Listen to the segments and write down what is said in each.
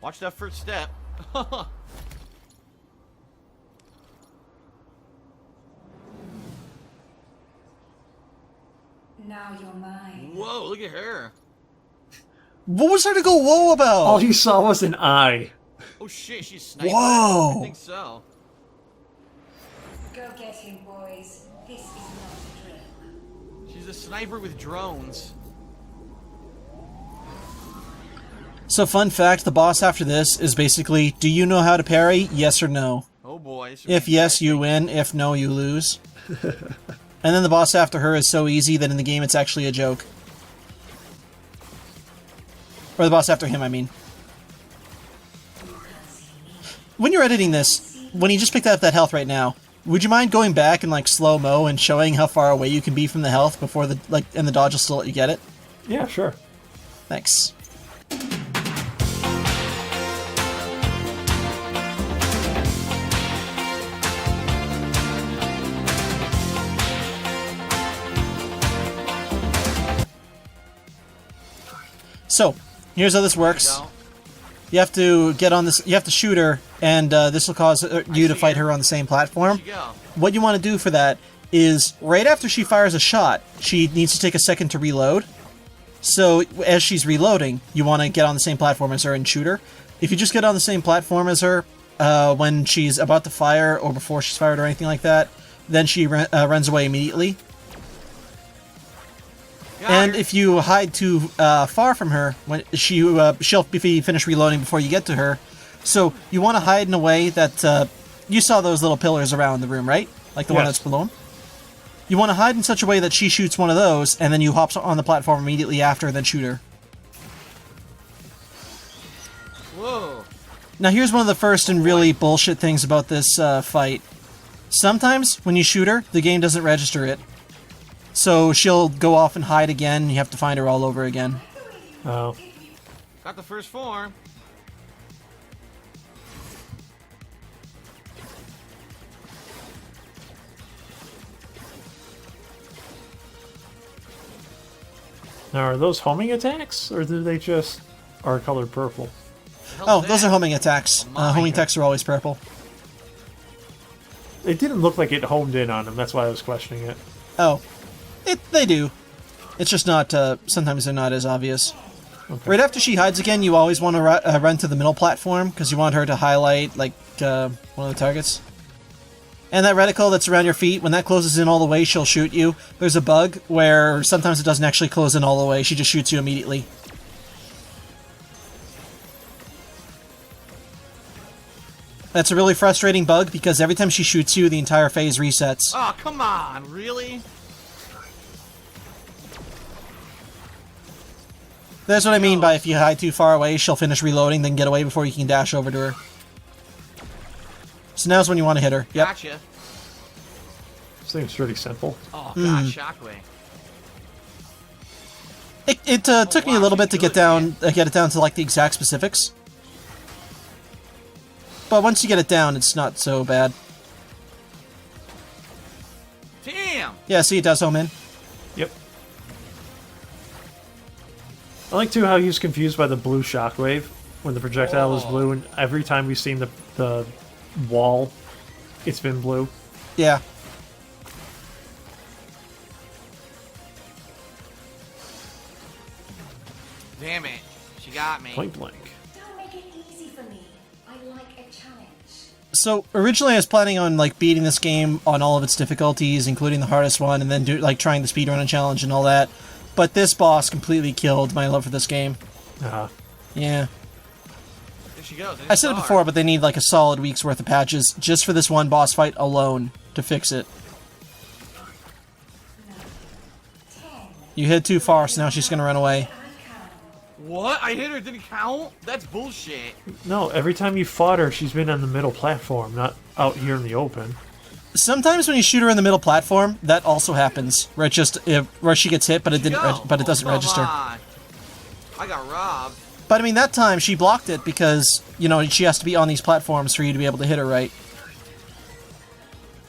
Watch that first step. Now you're mine. Whoa, look at her. What was there to go whoa about? All you saw was an eye. Oh shit, she's sniping. Whoa. I think so. Go get him, boys. This is not a drill. She's a sniper with drones. So fun fact, the boss after this is basically, do you know how to parry? Yes or no. Oh boy. If yes, you win. If no, you lose. And then the boss after her is so easy that in the game it's actually a joke. Or the boss after him, I mean. When you're editing this, when you just picked up that health right now, would you mind going back in like slow-mo and showing how far away you can be from the health before the and the dodge will still let you get it? Yeah, sure. Thanks. So, here's how this works. You have to get on this. You have to shoot her, and this will cause you to fight her on the same platform. What you want to do for that is right after she fires a shot, she needs to take a second to reload. So as she's reloading, you want to get on the same platform as her and shoot her. If you just get on the same platform as her when she's about to fire or before she's fired or anything like that, then she runs away immediately. And if you hide too far from her, when she'll be finished reloading before you get to her. So you want to hide in a way that you saw those little pillars around the room, right? Like the one that's below him. You want to hide in such a way that she shoots one of those, and then you hop on the platform immediately after, and then shoot her. Whoa. Now here's one of the first and really bullshit things about this fight. Sometimes when you shoot her, the game doesn't register it. So she'll go off and hide again, and you have to find her all over again. Oh. Got the first form. Now, are those homing attacks, or do they just are colored purple? Oh, those are homing attacks. Homing attacks are always purple. It didn't look like it homed in on them, that's why I was questioning it. Oh. They do. It's just not, sometimes they're not as obvious. Okay. Right after she hides again, you always want to run to the middle platform, because you want her to highlight, like, one of the targets. And that reticle that's around your feet, when that closes in all the way, she'll shoot you. There's a bug where sometimes it doesn't actually close in all the way, she just shoots you immediately. That's a really frustrating bug, because every time she shoots you, the entire phase resets. Oh, come on, really? That's what I mean by if you hide too far away, she'll finish reloading, then get away before you can dash over to her. So now's when you want to hit her. Yep. Gotcha. This thing's pretty simple. Oh, God, shockwave. It took me a little bit to get it down to like the exact specifics. But once you get it down, it's not so bad. Damn! Yeah, see, it does home in. Yep. I like, too, how he was confused by the blue shockwave when the projectile was blue, and every time we've seen the wall, it's been blue. Yeah. Damn it. She got me. Point blank. Don't make it easy for me. I like a challenge. So originally I was planning on like beating this game on all of its difficulties, including the hardest one, and then trying the speedrun challenge and all that. But this boss completely killed my love for this game. Yeah. There she goes. I said it before, but they need like a solid week's worth of patches just for this one boss fight alone to fix it. You hid too far, so now she's gonna run away. What? I hit her, didn't count? That's bullshit. No, every time you fought her, she's been on the middle platform, not out here in the open. Sometimes when you shoot her in the middle platform, that also happens, where it just where she gets hit, but it doesn't register. I got robbed. But I mean, that time she blocked it because she has to be on these platforms for you to be able to hit her right.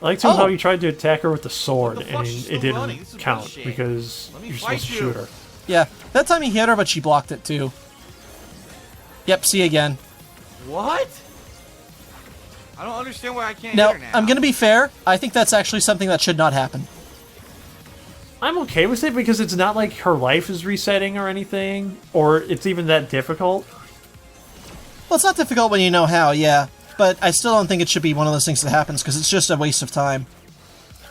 I like how you tried to attack her with the sword, and it didn't count because you're supposed to shoot her. Yeah, that time he hit her, but she blocked it too. Yep, see again. What? I don't understand why I can't Now, hit her now. I'm gonna be fair. I think that's actually something that should not happen. I'm okay with it because it's not like her life is resetting or anything, or it's even that difficult. Well, it's not difficult when you know how, yeah. But I still don't think it should be one of those things that happens, because it's just a waste of time.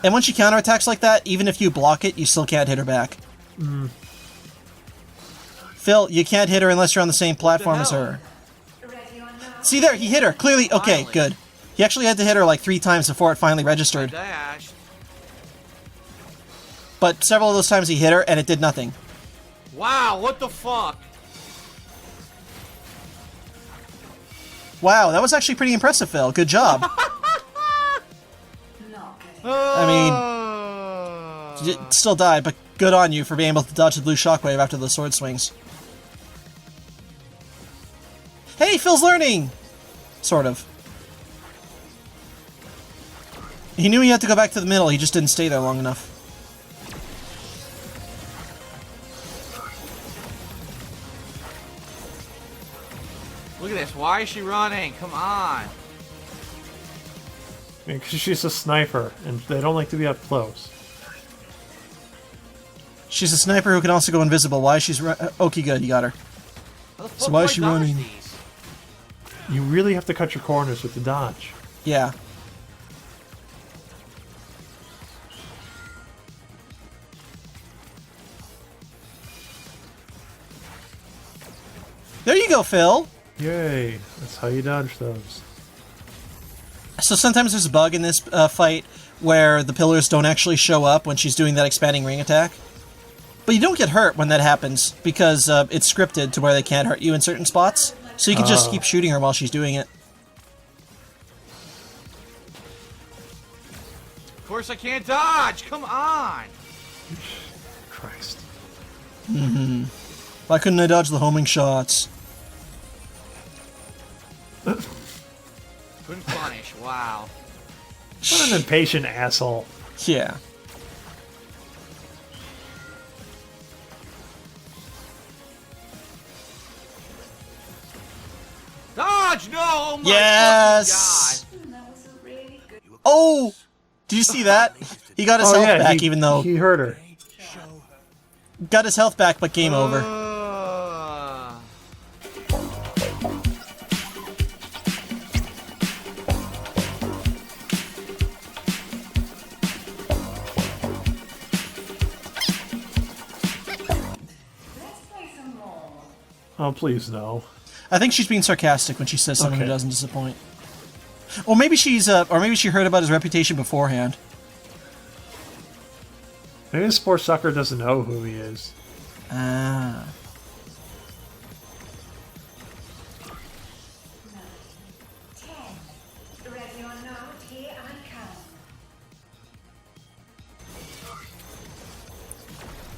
And when she counterattacks like that, even if you block it, you still can't hit her back. Phil, you can't hit her unless you're on the same platform as her. Ready or not? See there, he hit her. Clearly, okay, Finally. good. He actually had to hit her like 3 times before it finally I registered. dashed. But several of those times he hit her, and it did nothing. Wow, what the fuck? Wow, that was actually pretty impressive, Phil. Good job. Not good. I mean, still died, but good on you for being able to dodge the blue shockwave after the sword swings. Hey, Phil's learning! Sort of. He knew he had to go back to the middle, he just didn't stay there long enough. Look at this. Why is she running? Come on. Because she's a sniper, and they don't like to be up close. She's a sniper who can also go invisible. Why is she... Okay, good, you got her. How the fuck So why do is I she dodge running? these? You really have to cut your corners with the dodge. Yeah. There you go, Phil! Yay, that's how you dodge those. So sometimes there's a bug in this fight where the pillars don't actually show up when she's doing that expanding ring attack. But you don't get hurt when that happens, because it's scripted to where they can't hurt you in certain spots. So you can just keep shooting her while she's doing it. Of course I can't dodge. Come on. Christ. Why couldn't I dodge the homing shots? Couldn't punish. Wow. What an impatient asshole. Yeah. Dodge! No! Oh my Yes! That was a really good. Oh! Did you see that? He got his health back, even though... he hurt her. Got his health back, but game over. Let's play some more. Oh, please no. I think she's being sarcastic when she says something Okay. that doesn't disappoint. Or maybe she's, or maybe she heard about his reputation beforehand. Maybe this poor sucker doesn't know who he is. Ah. 10. Ready or not, here I come.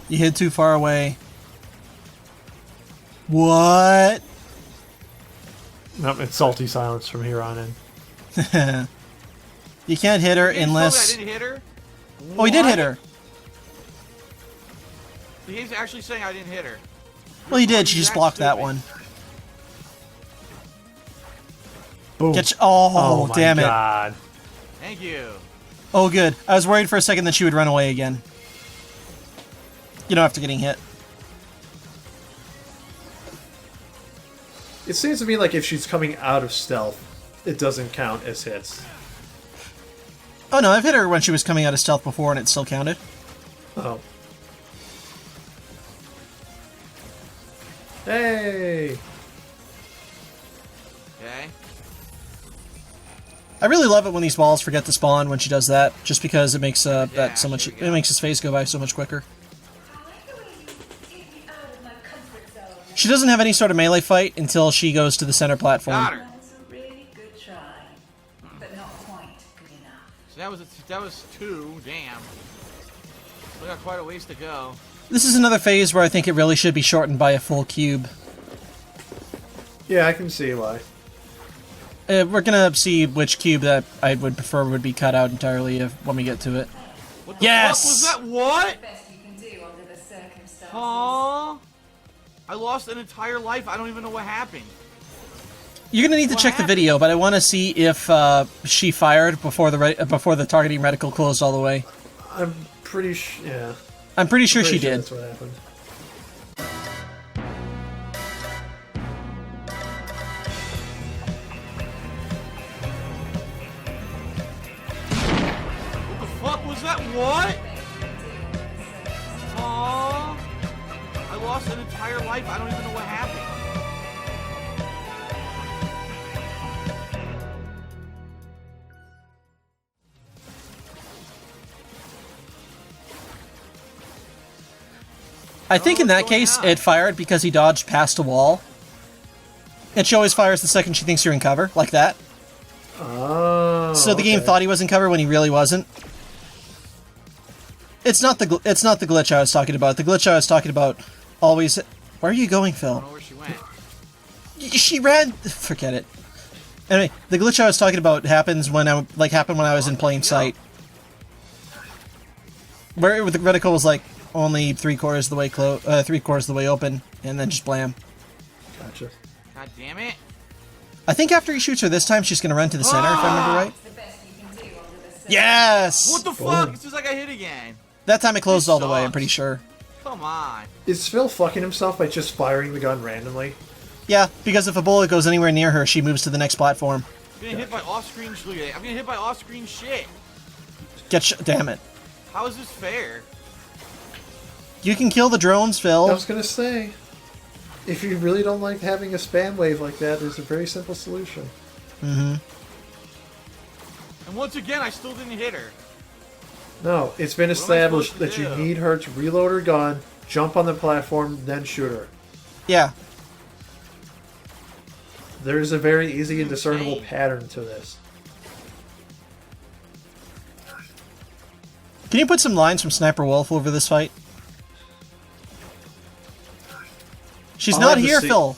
You hid too far away. What? Nope, it's salty silence from here on in. You can't hit her You told me unless... I didn't hit her? Oh, he did hit her. He's actually saying I didn't hit her. Well, he did. She He's just blocked that stupid. one. Boom. Get you... Oh, my damn it. God. Thank you. Oh, good. I was worried for a second that she would run away again. You know, after getting hit. It seems to me like if she's coming out of stealth, it doesn't count as hits. Oh, no, I've hit her when she was coming out of stealth before and it still counted. Oh. Hey! Okay. I really love it when these balls forget to spawn when she does that, just because it makes that so much. here we It go. makes his phase go by so much quicker. I like the way you take me out of my comfort zone. She doesn't have any sort of melee fight until she goes to the center platform. Got her. That was a really good try, but not quite good enough. So that was 2. Damn. We got quite a ways to go. This is another phase where I think it really should be shortened by a full cube. Yeah, I can see why. We're gonna see which cube that I would prefer would be cut out entirely when we get to it. What the Yes! fuck was that? What? Best you can do under the circumstances. Aww. I lost an entire life. I don't even know what happened. You're gonna need to check the video, but I want to see if she fired before the targeting reticle closed all the way. I'm pretty sure. Yeah. I'm pretty sure she did. That's what happened. What the fuck was that? What? Aww. I lost an entire life. I don't even know what happened. I think in that case, it fired because he dodged past a wall. And she always fires the second she thinks you're in cover, like that. Oh. So the game thought he was in cover when he really wasn't. It's not the glitch I was talking about. The glitch I was talking about always. Where are you going, Phil? I don't know where she went. She ran. Forget it. Anyway, the glitch I was talking about happens when I was in plain sight. Where the reticle was like only 3/4 of the way close, 3/4 of the way open, and then just blam. Gotcha. God damn it. I think after he shoots her this time, she's gonna run to the center, if I remember right. It's the best you can do under the sun. Yes! What the fuck? It's just like I hit again. That time it closed This all the way, I'm sucks. pretty sure. Come on. Is Phil fucking himself by just firing the gun randomly? Yeah, because if a bullet goes anywhere near her, she moves to the next platform. I'm getting hit by off-screen. Look at it. I'm getting hit by off-screen shit. Damn it. How is this fair? You can kill the drones, Phil. I was gonna say, if you really don't like having a spam wave like that, there's a very simple solution. Mm-hmm. And once again, I still didn't hit her. No, it's been What am I established supposed that to you do? need her to reload her gun, jump on the platform, then shoot her. Yeah. There is a very easy and discernible Insane. pattern to this. Can you put some lines from Sniper Wolf over this fight? She's I'll not have to here, see- Phil.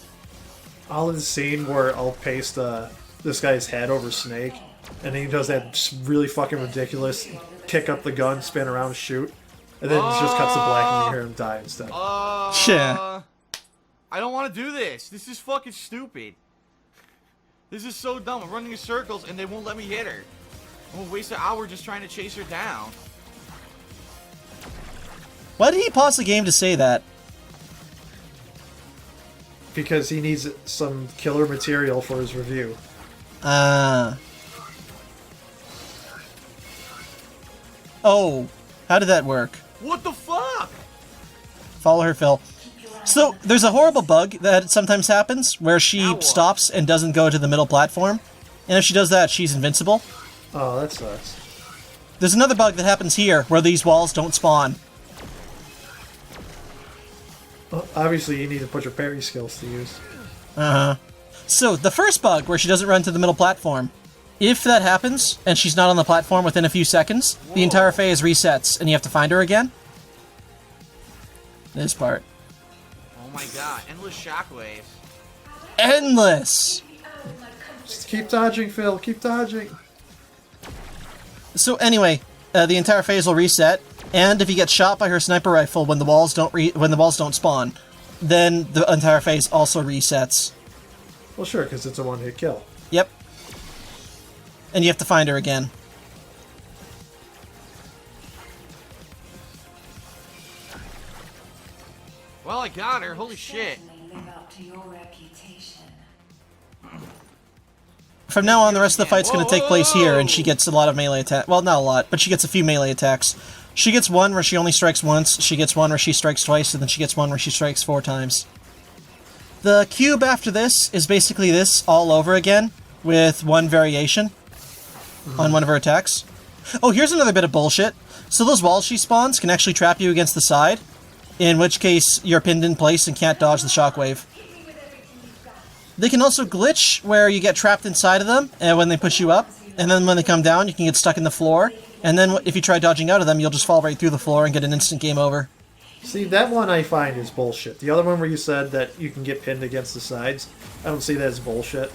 I'll have the scene where I'll paste this guy's head over Snake, and then he does that just really fucking ridiculous kick up the gun, spin around, shoot, and then it just cuts to black and you hear him die instead. Yeah. I don't want to do this. This is fucking stupid. This is so dumb. I'm running in circles and they won't let me hit her. I'm gonna waste an hour just trying to chase her down. Why did he pause the game to say that? Because he needs some killer material for his review. Oh, how did that work? What the fuck? Follow her, Phil. So, there's a horrible bug that sometimes happens where she Now what? stops and doesn't go to the middle platform. And if she does that, she's invincible. Oh, that sucks. There's another bug that happens here where these walls don't spawn. Well, obviously, you need to put your parry skills to use. Uh-huh. So, the first bug where she doesn't run to the middle platform, if that happens and she's not on the platform within a few seconds, the entire phase resets and you have to find her again. This part. Oh my god, endless shockwaves. Endless! Just keep dodging, Phil. Keep dodging. So anyway, the entire phase will reset, and if you get shot by her sniper rifle when the walls don't spawn, then the entire phase also resets. Well, sure, because it's a one-hit kill. Yep. And you have to find her again. Well, I got her. Holy shit. Certainly live up to your reputation. From now on, the rest of the fight's going to take place here, and she Whoa! gets a lot of melee attacks. Well, not a lot, but she gets a few melee attacks. She gets one where she only strikes once, she gets one where she strikes twice, and then she gets one where she strikes 4 times. The cube after this is basically this all over again, with one variation on one of her attacks. Oh, here's another bit of bullshit. So those walls she spawns can actually trap you against the side, in which case you're pinned in place and can't dodge the shockwave. They can also glitch where you get trapped inside of them when they push you up, and then when they come down you can get stuck in the floor, and then if you try dodging out of them you'll just fall right through the floor and get an instant game over. See, that one I find is bullshit. The other one where you said that you can get pinned against the sides, I don't see that as bullshit.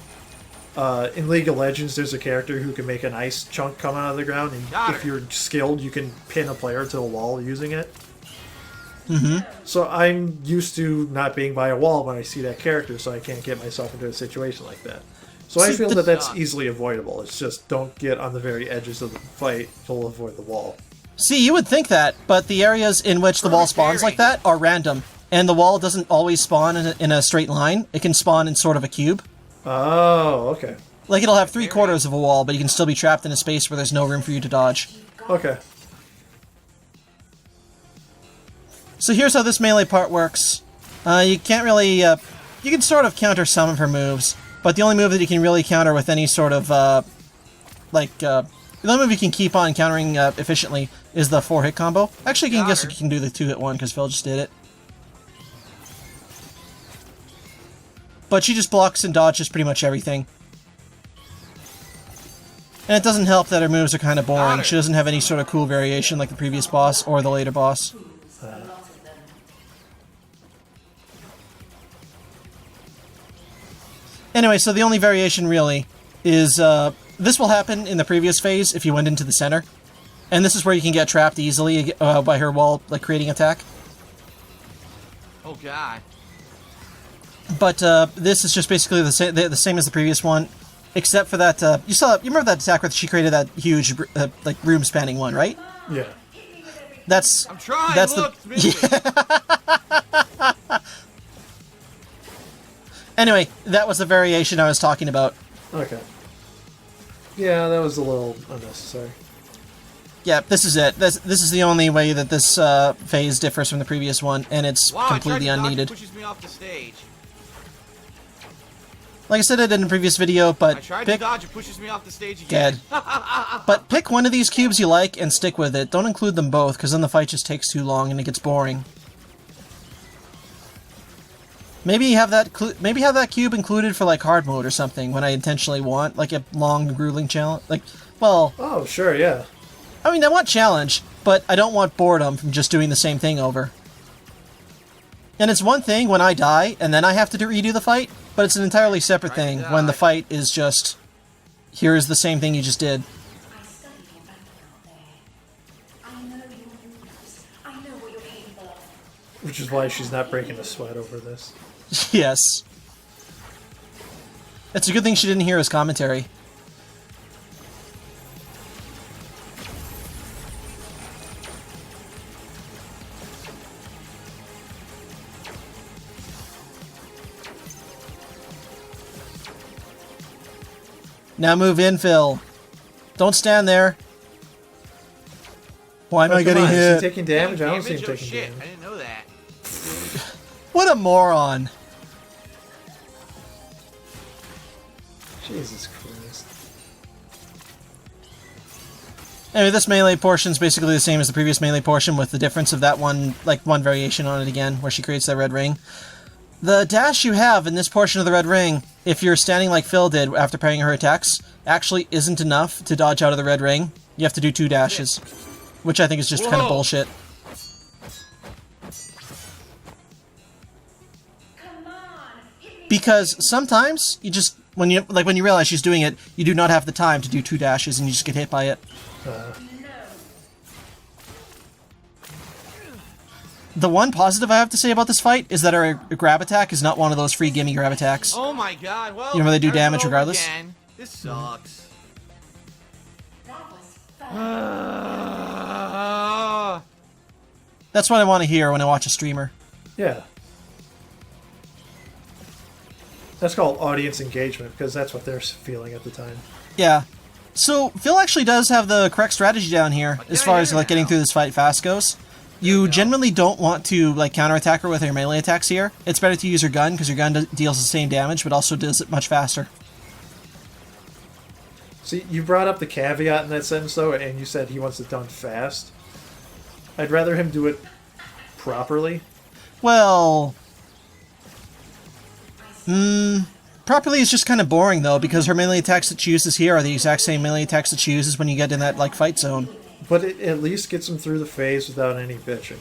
In League of Legends, there's a character who can make an ice chunk come out of the ground, and Got if her. you're skilled, you can pin a player to a wall using it. So I'm used to not being by a wall when I see that character, so I can't get myself into a situation like that. So I See, feel that that's easily avoidable. It's just don't get on the very edges of the fight. You'll avoid the wall. See, you would think that, but the areas in which the wall spawns like that are random, and the wall doesn't always spawn in a straight line. It can spawn in sort of a cube. Oh, okay. Like, it'll have 3/4 of a wall, but you can still be trapped in a space where there's no room for you to dodge. Okay. So here's how this melee part works. You can't really... you can sort of counter some of her moves, but the only move that you can really counter with any sort of, the only move you can keep on countering efficiently is the 4-hit combo. Actually, I guess you can do the 2-hit one, because Phil just did it. But she just blocks and dodges pretty much everything. And it doesn't help that her moves are kind of boring. She doesn't have any sort of cool variation like the previous boss or the later boss. Anyway, so the only variation really is, this will happen in the previous phase if you went into the center. And this is where you can get trapped easily by her wall, like, creating attack. Oh, God. But this is just basically the same as the previous one, except for that, you remember that attack where she created that huge, like, room-spanning one, right? Yeah. I'm trying, look, Anyway, that was the variation I was talking about. Okay. Yeah, that was a little unnecessary. Yeah, this is it. This is the only way that this phase differs from the previous one, and it's completely unneeded. Pushes me off the stage. Like I said I did in the previous video, but I tried to dodge, it pushes me off the stage Dead. again. But pick one of these cubes you like and stick with it. Don't include them both, because then the fight just takes too long and it gets boring. Maybe have that cube included for like hard mode or something when I intentionally want like a long, grueling challenge. Like, well... Oh, sure, yeah. I mean, I want challenge, but I don't want boredom from just doing the same thing over. And it's one thing when I die, and then I have to redo the fight, but it's an entirely separate thing when the fight is just... Here's the same thing you just did. I studied your background there. I know your moves. I know what you're capable of. Which is why she's not breaking a sweat over this. Yes. It's a good thing she didn't hear his commentary. Now move in, Phil. Don't stand there. Why am I getting hit? Is he taking damage? I don't see him taking shit. damage. I didn't know that. What a moron. Jesus Christ. Anyway, this melee portion is basically the same as the previous melee portion, with the difference of that one variation on it again, where she creates that red ring. The dash you have in this portion of the red ring, if you're standing like Phil did after parrying her attacks, actually isn't enough to dodge out of the red ring. You have to do 2 dashes, which I think is just kind of bullshit. Because sometimes you just when you realize she's doing it, you do not have the time to do 2 dashes and you just get hit by it. The one positive I have to say about this fight is that her grab attack is not one of those free gimme grab attacks. Oh my god, well... You know where they do damage regardless? Again. This sucks. That's what I want to hear when I watch a streamer. Yeah. That's called audience engagement, because that's what they're feeling at the time. Yeah. So, Phil actually does have the correct strategy down here, as far as getting through this fight fast goes. You generally don't want to counterattack her with her melee attacks here. It's better to use her gun, because your gun deals the same damage, but also does it much faster. See, you brought up the caveat in that sentence, though, and you said he wants it done fast. I'd rather him do it properly. Well... properly is just kind of boring, though, because her melee attacks that she uses here are the exact same melee attacks that she uses when you get in that, fight zone. But it at least gets him through the phase without any bitching.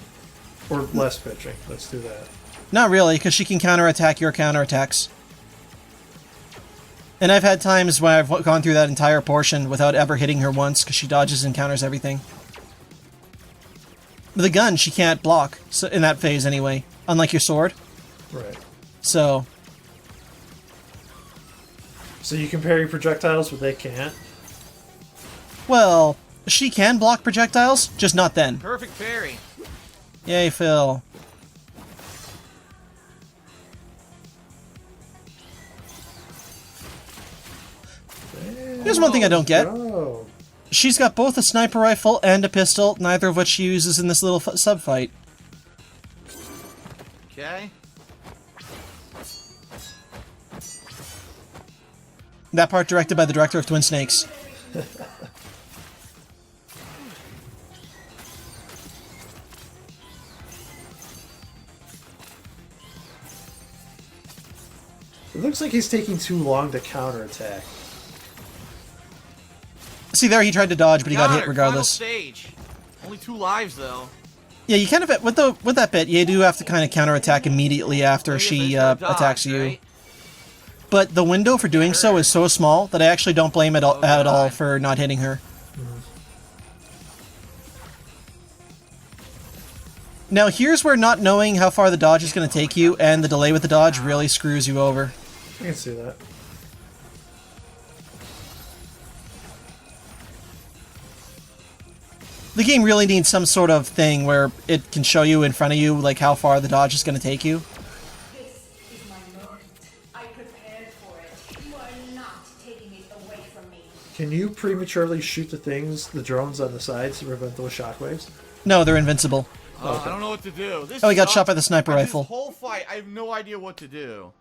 Or less bitching. Let's do that. Not really, because she can counterattack your counterattacks. And I've had times when I've gone through that entire portion without ever hitting her once, because she dodges and counters everything. With a gun, she can't block, so in that phase anyway. Unlike your sword. Right. So... So you can parry projectiles, but they can't? Well, she can block projectiles, just not then. Perfect parry. Yay, Phil. Here's one thing I don't get. Oh. She's got both a sniper rifle and a pistol, neither of which she uses in this little sub-fight. Okay. That part directed by the director of Twin Snakes. It looks like he's taking too long to counterattack. See, there he tried to dodge, but he got hit regardless. Final stage. Only 2 lives, though. Yeah, you kind of... With that bit, you do have to kind of counterattack immediately after she attacks you. Right? But the window for doing so is so small that I actually don't blame it at all for not hitting her. Now, here's where not knowing how far the dodge is going to take you and the delay with the dodge really screws you over. I can see that. The game really needs some sort of thing where it can show you in front of you like how far the dodge is going to take you. This is my moment. I prepared for it. You are not taking it away from me. Can you prematurely shoot the drones on the sides to prevent those shockwaves? No, they're invincible. I don't know what to do. Oh, he got shot by the sniper rifle. This whole fight, I have no idea what to do.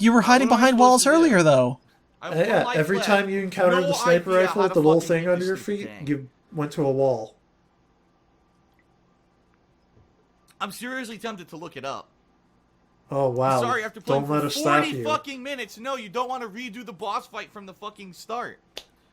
You were hiding behind walls earlier, though. Yeah, every time you encountered the sniper rifle with the little thing under your feet, you went to a wall. I'm seriously tempted to look it up. Oh, wow. Sorry, after playing Don't let for us stop 40 you. fucking minutes. No, you don't want to redo the boss fight from the fucking start.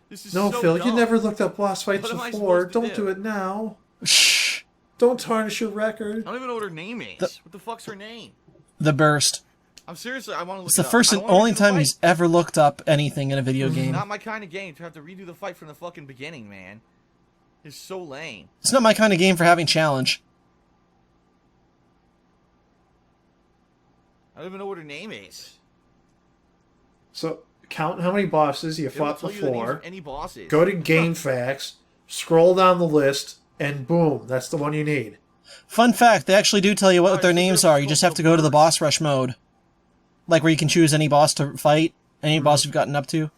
This is No, so Phil, dumb. you never looked up boss fights What am I before. supposed to Don't do it now. Shh. Don't tarnish your record. I don't even know what her name is. What the fuck's her name? The Burst. I'm seriously, I want to look It's it the up. first I and don't wanna only redo the time fight. he's ever looked up anything in a video game. Not my kind of game to have to redo the fight from the fucking beginning, man. It's so lame. It's not my kind of game for having challenge. I don't even know what her name is. So, count how many bosses you It won't fought tell you the names before. of any bosses. Go to Game Facts, scroll down the list, and boom, that's the one you need. Fun fact, they actually do tell you what their so names they're are. You just have to go to the boss rush mode. Like where you can choose any boss to fight, any boss you've gotten up to.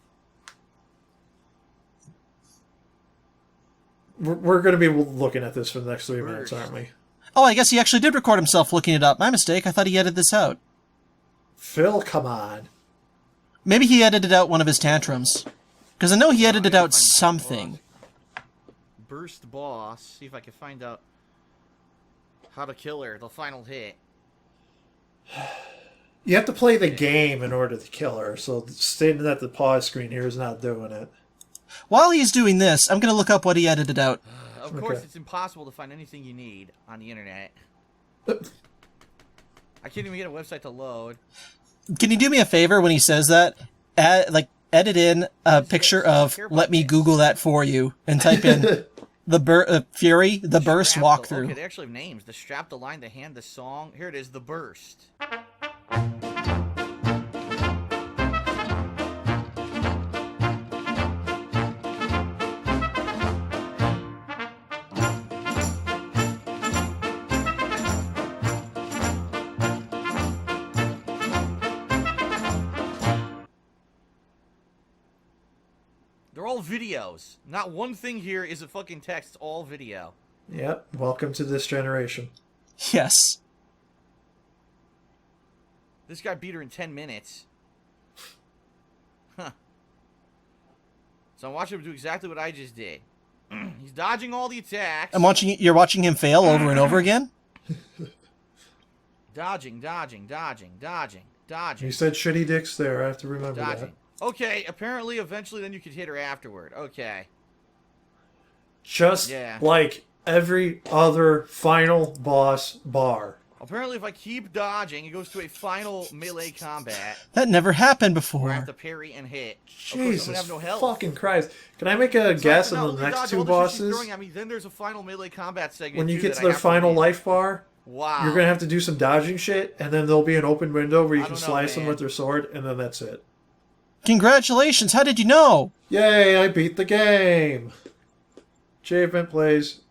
We're going to be looking at this for the next 3 minutes, aren't we? Oh, I guess he actually did record himself looking it up. My mistake, I thought he edited this out. Phil, come on. Maybe he edited out one of his tantrums. Because I know he edited out something. Burst boss. See if I can find out how to kill her. The final hit. You have to play the game in order to kill her, so standing at the pause screen here is not doing it. While he's doing this, I'm going to look up what he edited out. Of course, Okay. it's impossible to find anything you need on the internet. I can't even get a website to load. Can you do me a favor when he says that? Edit in a picture of "Let me Google that for you" and type in the Furi, the Burst Strap walkthrough. Okay, they actually have names. The strap, the line, the hand, the song. Here it is, the Burst. They're all videos. Not one thing here is a fucking text. It's all video. Yep, welcome to this generation. Yes. This guy beat her in 10 minutes. Huh. So I'm watching him do exactly what I just did. He's dodging all the attacks. You're watching him fail over and over again? Dodging, dodging, dodging, dodging, dodging. You said shitty dicks there, I have to remember Dodging. Okay, apparently, eventually, then you could hit her afterward. Okay. Just Yeah. like every other final boss bar. Apparently, if I keep dodging, it goes to a final melee combat That never happened where I have before. to parry and hit. Of course, I'm Jesus gonna have no health. fucking Christ. Can I make a guess Not on only the next dodge two all the shit she's bosses? throwing at me, then there's a final melee combat segment. When you too get that to I their have final win. life bar, Wow. you're going to have to do some dodging shit, and then there'll be an open window where you I can don't know, slice them man. with their sword, and then that's it. Congratulations! How did you know? Yay, I beat the game! Achievement, please.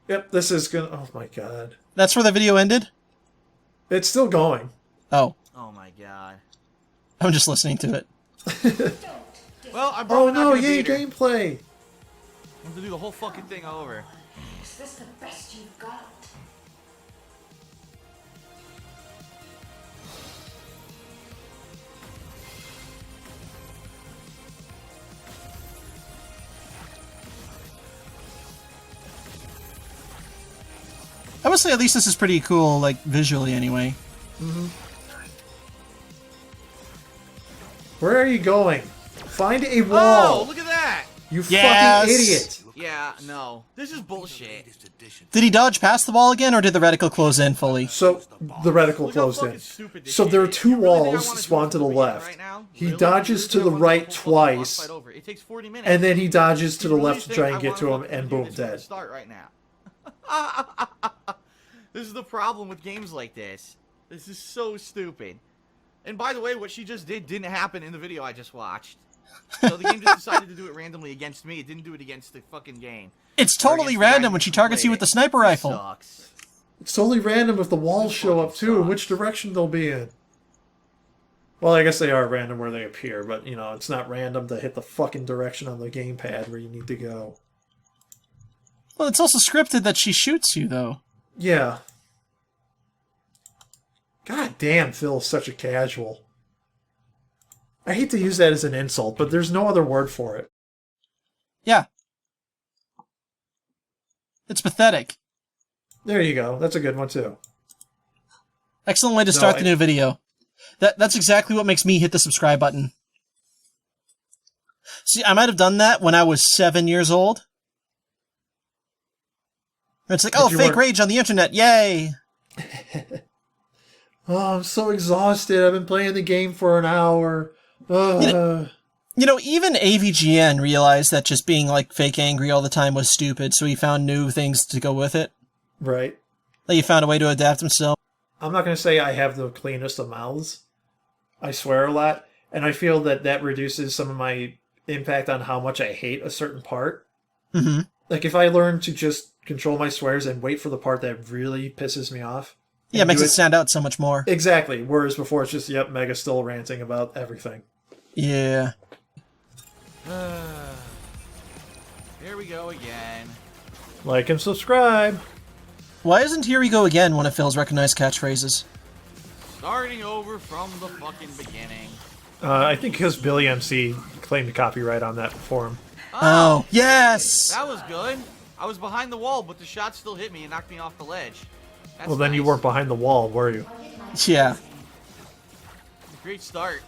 Yep, this is gonna... Oh my god. That's where the video ended? It's still going. Oh. Oh my god. I'm just listening to it. Well, I'm Oh probably not no, gonna yay, beat her. gameplay! I have to do the whole fucking thing over. Is this the best you've got? I would say at least this is pretty cool, like, visually anyway. Where are you going? Find a Oh, wall! look at that! You Yes! fucking idiot! Yeah, no. This is bullshit. Did he dodge past the wall again, or did the reticle close in fully? So, the reticle Look how closed fucking in. stupid this So shit there are is. two You really think I walls wanna spawn do to the this left. right now? He Really? dodges You to really the wanna do right the whole fucking boss twice, fight over? It takes 40 minutes. and then he dodges to You the really left to think try I and get wanna to him, fucking and do boom, this from the dead. Start right now. This is the problem with games like this. This is so stupid. And by the way, what she just did didn't happen in the video I just watched. So the game just decided to do it randomly against me. It didn't do it against the fucking game. It's Or totally against the guy random who when she targets you played with the it. sniper This rifle. Sucks. It's totally random if the walls This show up fucking too, and sucks. which direction they'll be in. Well, I guess they are random where they appear, but, you know, it's not random to hit the fucking direction on the gamepad where you need to go. Well, it's also scripted that she shoots you, though. Yeah. God damn, Phil's such a casual. I hate to use that as an insult, but there's no other word for it. Yeah. It's pathetic. There you go. That's a good one, too. Excellent way to start the new video. That's exactly what makes me hit the subscribe button. See, I might have done that when I was 7 years old. It's like, But oh, you fake weren't- rage on the internet, yay! Oh, I'm so exhausted. I've been playing the game for an hour. You know, even AVGN realized that just being, like, fake angry all the time was stupid, so he found new things to go with it. Right. Like, he found a way to adapt himself. I'm not going to say I have the cleanest of mouths. I swear a lot, and I feel that that reduces some of my impact on how much I hate a certain part. Mm-hmm. Like, if I learn to just control my swears and wait for the part that really pisses me off. Yeah, it makes do it stand out so much more. Exactly. Whereas before it's just, yep, Mega's still ranting about everything. Yeah. Here we go again. Like and subscribe. Why isn't Here We Go Again one of Phil's recognized catchphrases? Starting over from the fucking beginning. I think because Billy MC claimed copyright on that for him. Oh, yes! That was good. I was behind the wall, but the shot still hit me and knocked me off the ledge. That's Well, then you nice. weren't behind the wall, were you? Yeah. Great start.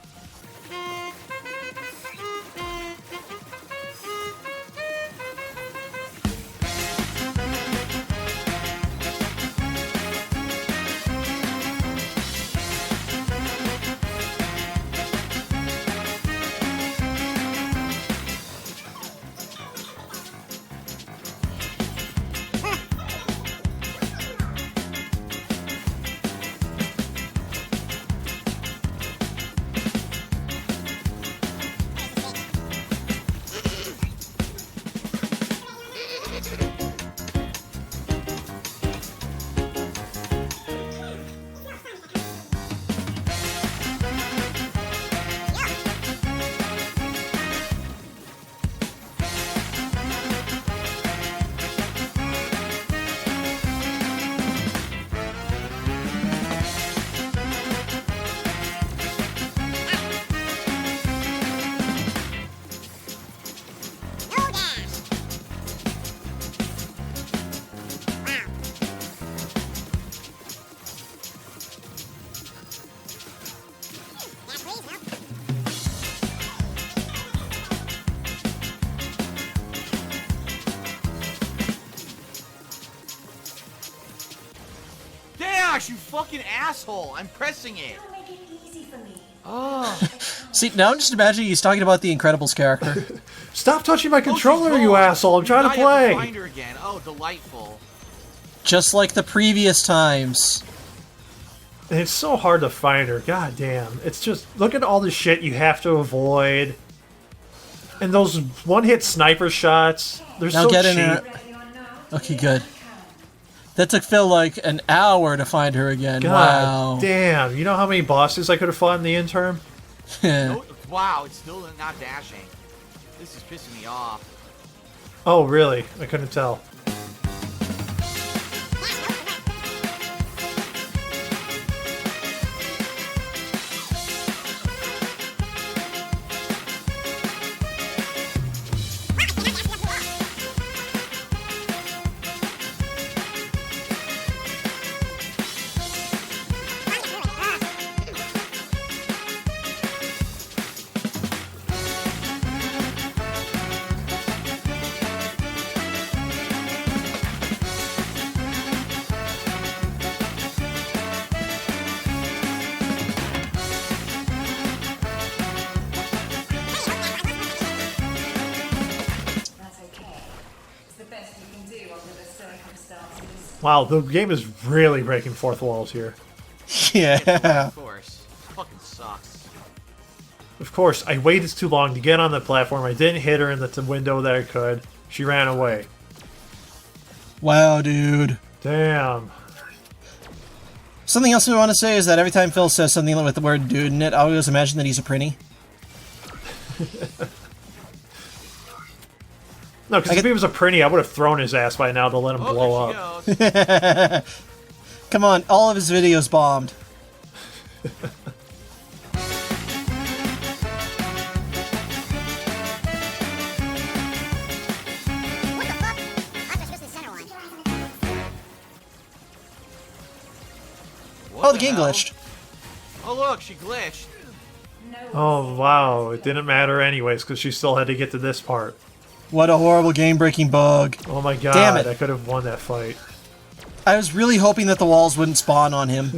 dash, you fucking asshole! I'm pressing it. That'll make it easy for me. Oh. See, now I'm just imagining he's talking about the Incredibles character. Stop touching my controller, she's you gone. asshole! I'm trying to Now you have play. find her again. Oh, delightful. Just like the previous times. And it's so hard to find her. God damn. It's just, look at all the shit you have to avoid. And those one-hit sniper shots. They're Now so get in cheap. there. Okay, good. That took Phil like an hour to find her again. God Wow. damn. You know how many bosses I could have fought in the interim? No, wow, it's still not dashing. This is pissing me off. Oh, really? I couldn't tell. That's okay. It's the best you can do under the circumstances. Wow, the game is really breaking fourth walls here. Yeah. Of course. Fucking sucks. Of course, I waited too long to get on the platform. I didn't hit her in the window that I could. She ran away. Wow, dude. Damn. Something else we want to say is that every time Phil says something with the word dude in it, I always imagine that he's a prinny. No, because if he was a prinny, I would have thrown his ass by now to let him Oh, blow there up. she goes. Come on, all of his videos bombed. What Oh, the game hell? glitched. Oh, look, she glitched. Oh, wow. It didn't matter anyways, because she still had to get to this part. What a horrible game-breaking bug. Oh my god, Damn it. I could have won that fight. I was really hoping that the walls wouldn't spawn on him.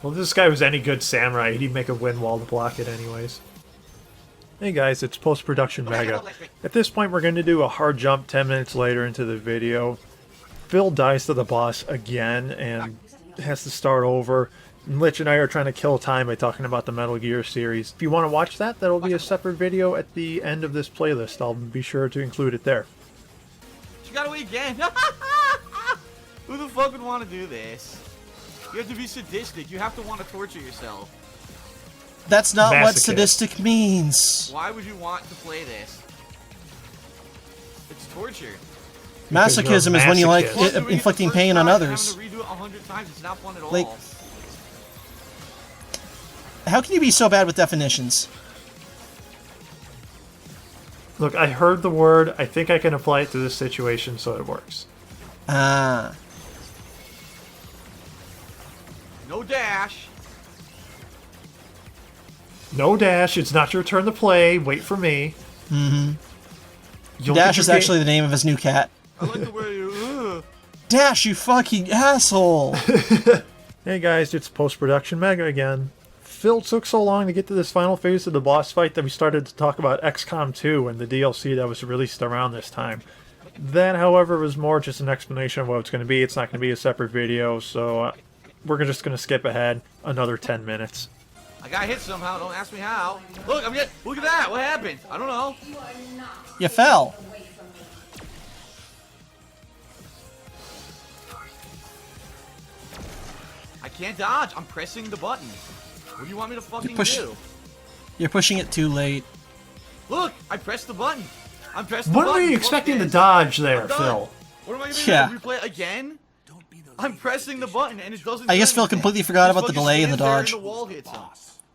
Well, if this guy was any good samurai, he'd make a wind wall to block it anyways. Hey guys, it's post-production Mega. At this point, we're going to do a hard jump 10 minutes later into the video. Phil dies to the boss again and has to start over. And Lich and I are trying to kill time by talking about the Metal Gear series. If you want to watch that, that'll be a separate video at the end of this playlist. I'll be sure to include it there. She got away again. Who the fuck would want to do this? You have to be sadistic. You have to want to torture yourself. That's not what Masochist. sadistic means. Why would you want to play this? It's torture. Masochism is when you like masochist. Plus, doing it the inflicting first pain on time, others. Having to redo it 100 times, it's not fun at all. Like- How can you be so bad with definitions? Look, I heard the word. I think I can apply it to this situation so it works. Ah. No dash. No dash. It's not your turn to play. Wait for me. Mm-hmm. You'll Dash get is your actually the name of his new cat. I like the way you. Dash, you fucking asshole! Hey guys, it's post-production Mega again. Phil took so long to get to this final phase of the boss fight that we started to talk about XCOM 2 and the DLC that was released around this time. That, however, was more just an explanation of what it's going to be. It's not going to be a separate video, so we're just going to skip ahead another 10 minutes. I got hit somehow. Don't ask me how. Look, I'm getting. Look at that. What happened? I don't know. You are not You fell. away from me. I can't dodge. I'm pressing the button. What do you want me to fucking do? You're pushing it too late. Look, I pressed the button. I'm pressing the What button. were you Fuck expecting to this. dodge there, I'm done. Phil? What am I gonna Yeah. do? Replay it again? I'm pressing the button and it doesn't. I do guess Phil anything. completely forgot It about the fucking delay in the stands there dodge. and the wall hits him.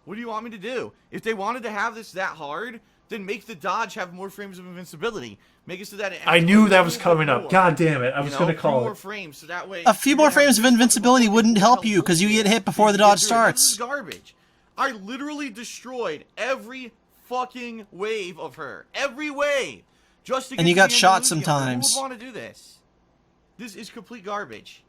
What do you want me to do? If they wanted to have this that hard, then make the dodge have more frames of invincibility. Make it so that it I knew that was coming up. God damn it. I was going to call more it. frames, so that way A few you're more gonna have frames of invincibility wouldn't help you because you get hit before the dodge This starts. is garbage. I literally destroyed every fucking wave of her. Every wave. Just to get And you to got the shot end of the game. sometimes. Who would want to do this? This is complete garbage.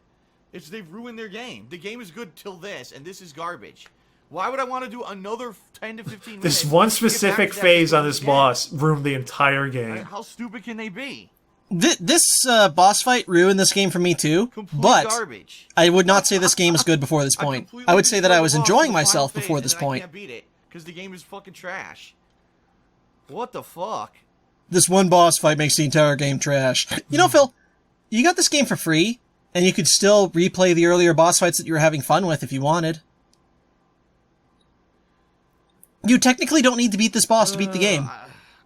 They've ruined their game. The game is good till this, and this is garbage. Why would I want to do another 10 to 15 minutes? This one specific phase on this again? boss ruined the entire game. How stupid can they be? This boss fight ruined this game for me too, Complete but garbage. I would not say this game is good before this point. I would say that I was enjoying myself before this point. I can't beat it because the game is fucking trash. What the fuck? This one boss fight makes the entire game trash. You know, Phil, you got this game for free, and you could still replay the earlier boss fights that you were having fun with if you wanted. You technically don't need to beat this boss to beat the game.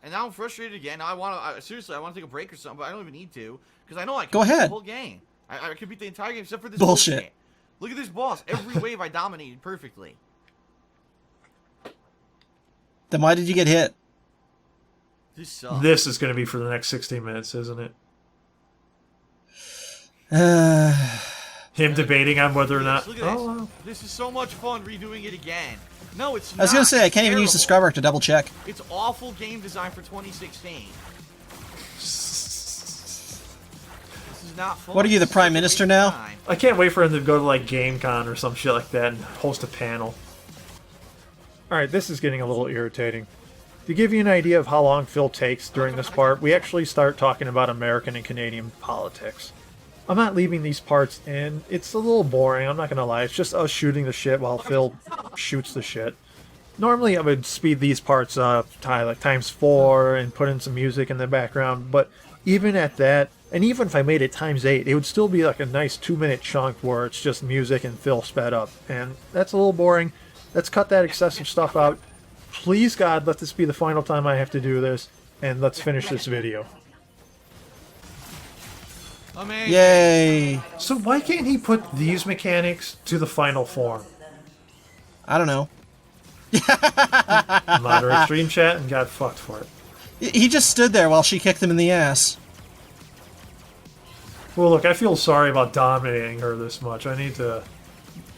And now I'm frustrated again. Now seriously, I want to take a break or something, but I don't even need to because I know I can Go beat ahead. the whole game. I could beat the entire game except for this Bullshit. Look at this boss. Every wave I dominated perfectly. Then why did you get hit? This sucks. This is going to be for the next 16 minutes, isn't it? Him debating on whether or not... Look at this. Oh, wow. This is so much fun redoing it again. No, it's not. I was gonna say, I can't even use the Terrible. scrub arc to double check. It's awful game design for 2016. This is not fun. What are you, the This is Prime such a Minister waste of now? time. I can't wait for him to go to like GameCon or some shit like that and host a panel. Alright, this is getting a little irritating. To give you an idea of how long Phil takes during this part, we actually start talking about American and Canadian politics. I'm not leaving these parts in. It's a little boring, I'm not gonna lie. It's just us shooting the shit while Phil shoots the shit. Normally I would speed these parts up like ×4 and put in some music in the background, but even at that, and even if I made it ×8, it would still be like a nice 2-minute chunk where it's just music and Phil sped up. And that's a little boring. Let's cut that excessive stuff out. Please God, let this be the final time I have to do this, and let's finish this video. Amazing. Yay! So why can't he put these mechanics to the final form? I don't know. Moderate stream chat and got fucked for it. He just stood there while she kicked him in the ass. Well, look, I feel sorry about dominating her this much. I need to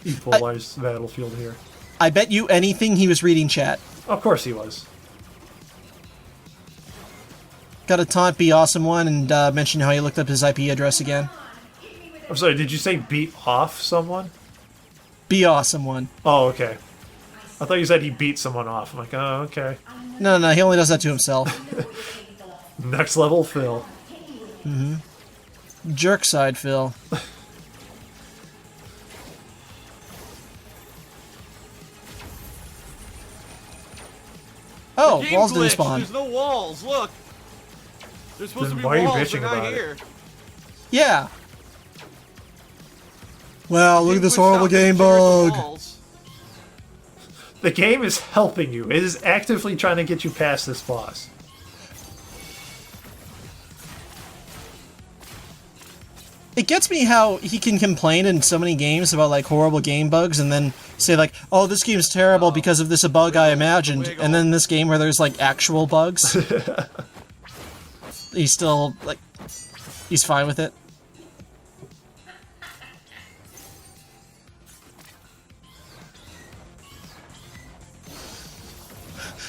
equalize the battlefield here. I bet you anything he was reading chat. Of course he was. Got a taunt Be Awesome one and mention how he looked up his IP address again. I'm sorry, did you say beat off someone? Be Awesome one. Oh, okay. I thought you said he beat someone off. I'm like, oh, okay. No, he only does that to himself. Next level Phil. Jerk side, Phil. Oh, Game walls didn't glitch. spawn. There's no walls. Look. There's supposed Then to be why are you walls. bitching They're not about it? here. Yeah. Wow, look Game at this glitched horrible out game because there's bug. walls. The game is helping you. It is actively trying to get you past this boss. It gets me how he can complain in so many games about like horrible game bugs and then say like, oh, this game's terrible because of this bug I imagined. wiggle. And then this game where there's like actual bugs, he's still like, he's fine with it.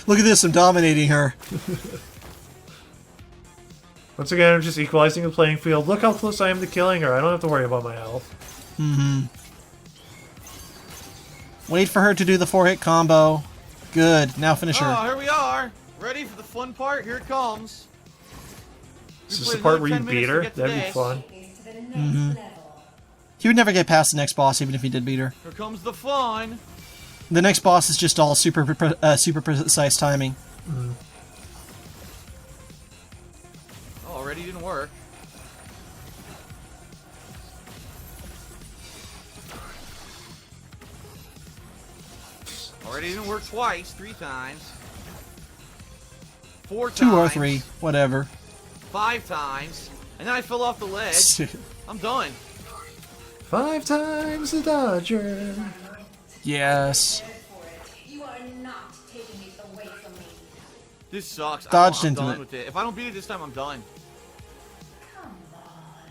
Look at this, I'm dominating her. Once again, I'm just equalizing the playing field. Look how close I am to killing her. I don't have to worry about my health. Wait for her to do the 4-hit combo. Good, now finish her. Oh, here we are. Ready for the fun part? Here it comes. Is We this played the part another where you 10 beat minutes to her? get to That'd be this. fun. Is to the next level. He would never get past the next boss even if he did beat her. Here comes the fun. The next boss is just all super precise timing. Oh, already didn't work. Already didn't work twice, 3 times. 4 times. 2 or 3, whatever. 5 times. And then I fell off the ledge. I'm done. 5 times the Dodger. Yes. You are not taking it away from me. This sucks. Dodged I'm into done it. with it. If I don't beat it this time, I'm done.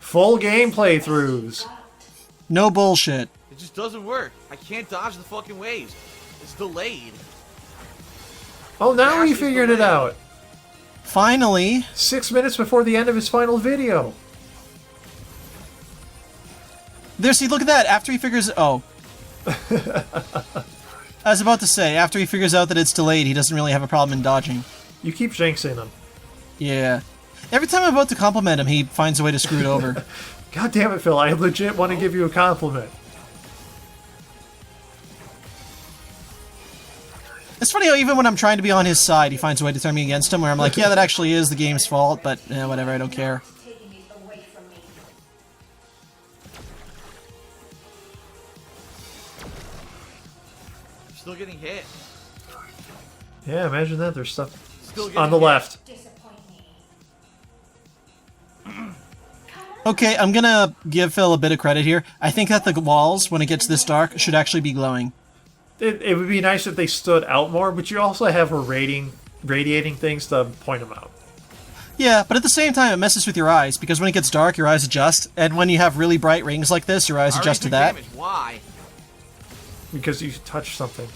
Full game playthroughs. No bullshit. It just doesn't work. I can't dodge the fucking waves. It's delayed. Oh, now Dash he is figured it delayed. out. Finally. 6 minutes before the end of his final video. There, see, look at that. After he figures... Oh. I was about to say, after he figures out that it's delayed, he doesn't really have a problem in dodging. You keep jinxing him. Yeah. Every time I'm about to compliment him, he finds a way to screw it over. God damn it, Phil. I legit want to give you a compliment. It's funny how even when I'm trying to be on his side, he finds a way to turn me against him, where I'm like, yeah, that actually is the game's fault, but whatever, I don't care. Taking it away from me. Still getting hit. Yeah, imagine that. There's stuff Still getting on the hit. left. Disappoint me. Okay, I'm gonna give Phil a bit of credit here. I think that the walls, when it gets this dark, should actually be glowing. It would be nice if they stood out more, but you also have a radiating things to point them out. Yeah, but at the same time, it messes with your eyes, because when it gets dark, your eyes adjust, and when you have really bright rings like this, your eyes I adjust to already that. took damage. Why? Because you touch something.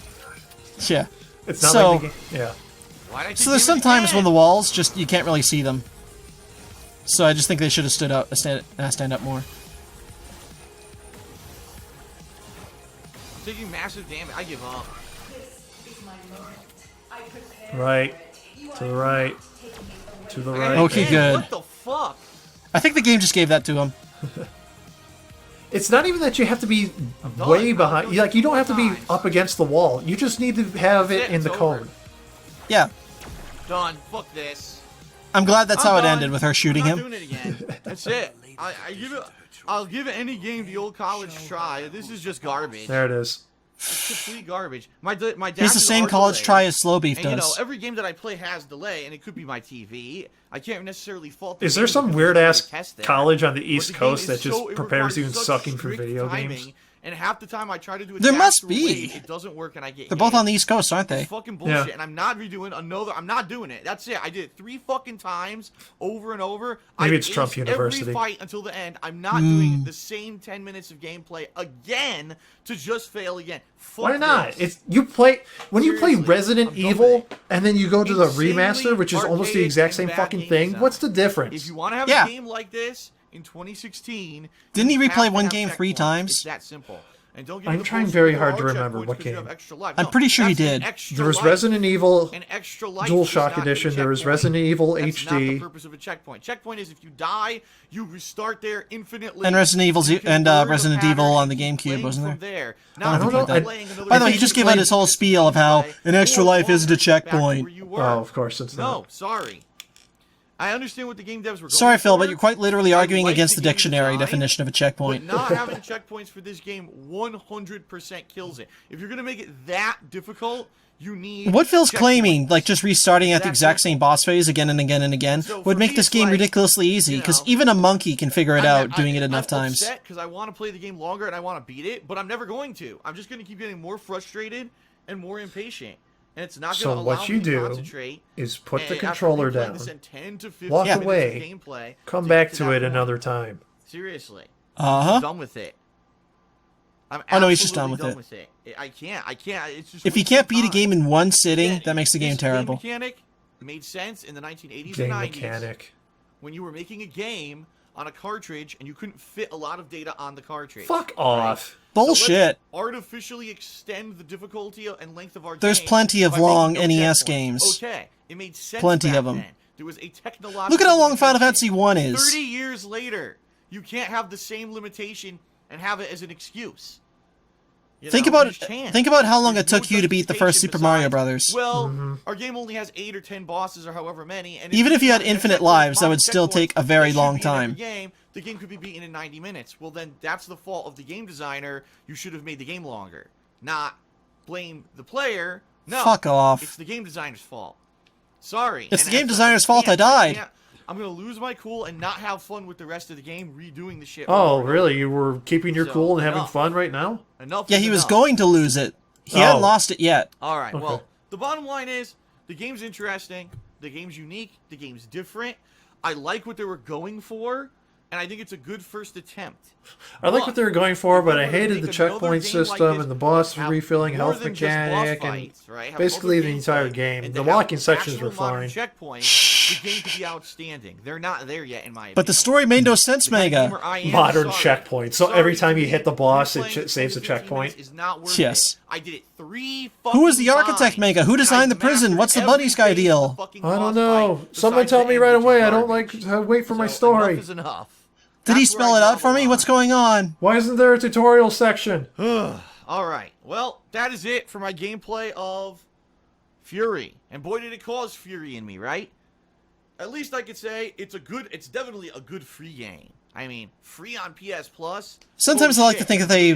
Yeah. It's not So- like the game. Yeah. Why did I take So there's damage sometimes again? when the walls, just, you can't really see them. So I just think they should have stand up more. I'm taking massive damage. I give up. This is my moment. I prepare Right. for it. You To are the right. not taking it away To the I right. got Okay, hit. good. What the fuck? I think the game just gave that to him. It's not even that you have to be done. way I'll behind. do Like, you don't have to be times. up against the wall. You just need to have it That's it, in the it's over. cone. Yeah. Done. Fuck this. I'm glad that's I'm how it done. ended, with her shooting I'm him. not doing it again. That's it. I'll give it any game the old college try. This is just garbage. There it is. It's complete garbage. My dad Here's the is same our college delay. try as Slow Beef And you know, does. every game that I play has delay, and it could be my TV. I can't necessarily fault. The Is there game some because weird there's ass a test there. college on the But East the game Coast is that just it prepares you in requires such sucking for strict video timing, games? And half the time I try to do it. There the must actual be. way, it doesn't work, and I get. They're both hit. on the East Coast, aren't they? It's fucking bullshit, Yeah. and I'm not redoing another. I'm not doing it. That's it. I did it 3 fucking times over and over. Maybe I it's Trump aced University. Every fight until the end. I'm not doing the same 10 minutes of gameplay again to just fail again. Fuck Why not? this. It's you play when you play Seriously, Resident I'm done with Evil it. and then you go to the Insanely remaster, which is almost the archaic exact and same bad fucking game thing. design. What's the difference? If you want to have Yeah. a game like this in 2016, Didn't he you have replay to one have game 3 checkpoints. times? It's that simple. And don't give I'm me the trying bullshit, very there hard are to remember checkpoints what 'cause you game. have extra life. I'm No, pretty sure he that's an did. extra There was life. Resident Evil An extra life DualShock is not a Edition, there was checkpoint. Resident Evil That's HD. not the purpose of a checkpoint. Checkpoint is if you die, you restart there infinitely. And Resident Evil You can and learn the Resident pattern Evil on the and keep GameCube, playing wasn't from there? there. I Now, don't if know. you're playing another By the way, game, he just you gave out can his whole play spiel of how an extra or life isn't a back to checkpoint. where you were. Oh, of course it's No, not. sorry. I understand what the game devs were going Sorry, Phil, for. but you're quite literally I arguing like against the game dictionary design, definition of a But checkpoint. not having checkpoints for this game 100% kills it. If you're going to make it that difficult, you need What Phil's claiming, checkpoints. like just restarting at the exact Exactly. same boss phase again and again and again, So would for make me, this it's game like, ridiculously easy, you because know, even a monkey can figure it out doing it enough I'm times. upset because I want to play the game longer and I want to beat it, but I'm never going to. I'm just going to keep getting more frustrated and more impatient. And it's not So going to allow what you me to do concentrate. is put the And controller after replaying down, this in 10 to 15 walk minutes of away, gameplay come to back get to that it point. another time. Seriously. Uh-huh. I'm done with it. I'm Oh, no, he's just absolutely done with it. I can't. It's just If you wasting can't beat a time. game in one sitting, Yeah, that makes the game this terrible. Game mechanic made sense in the 1980s Game and 90s mechanic. when you were making a game on a cartridge and you couldn't fit a lot of data on the cartridge. Fuck off. So Bullshit. let's artificially extend the difficulty and length of our There's game plenty of by making long no NES checkpoints. games. Okay, it made sense. Plenty back of 'em. then. There was a technological. Look at how long Final limitation. Fantasy 1 is. 30 years later, you can't have the same limitation and have it as an excuse. You Think know, about you just can't. think about how long There's it took no you to beat the first justification Super Mario besides, Brothers. Well, our game only has 8 or 10 bosses or however many, and Even if you had had infinite checkpoints, lives, that would modern still checkpoints take a very that should long be in every time. Game, the game could be beaten in 90 minutes. Well, then that's the fault of the game designer. You should have made the game longer, not blame the player. No, Fuck off. It's the game designer's fault. Sorry. It's And the game after- designer's fault I died. can't- I'm gonna lose my cool and not have fun with the rest of the game redoing the shit. Oh, over and really? over. You were keeping your So, cool and having enough. fun right now? Enough. Yeah, is he was enough. going to lose it. He Oh. hadn't lost it yet. All right. Okay. Well, the bottom line is the game's interesting. The game's unique. The game's different. I like what they were going for, and I think it's a good first attempt. I like what they were going for, if but they I were to hated make the another checkpoint game like system this, and the boss have refilling more health than just boss mechanic and fights, right? Have basically other the entire gameplay, game. and The to have walking sections actual were modern fine. checkpoints the game could be outstanding. They're not there yet, in my opinion. But the story made no sense, The kind of Mega. gamer I am, Modern sorry. checkpoint. So Sorry, every time you dude. hit the boss, Me it playing saves a 10 to 15 checkpoint. minutes is not worth Yes. it. I did it 3 Who was the fucking architect, times. Mega? Who designed the I prison? What's the mastered Buddy Sky every phase of deal? the fucking I don't boss know. fight Someone besides tell the me end, right which is away. I don't garbage. like to wait for my So story. Enough is enough. Did he That's where spell I it draw out for the me? line. What's going on? Why isn't there a tutorial section? Alright, well, that is it for my gameplay of Furi. And boy did it cause fury in me, right? At least I could say it's definitely a good free game. I mean, free on PS Plus. Sometimes I like to think that they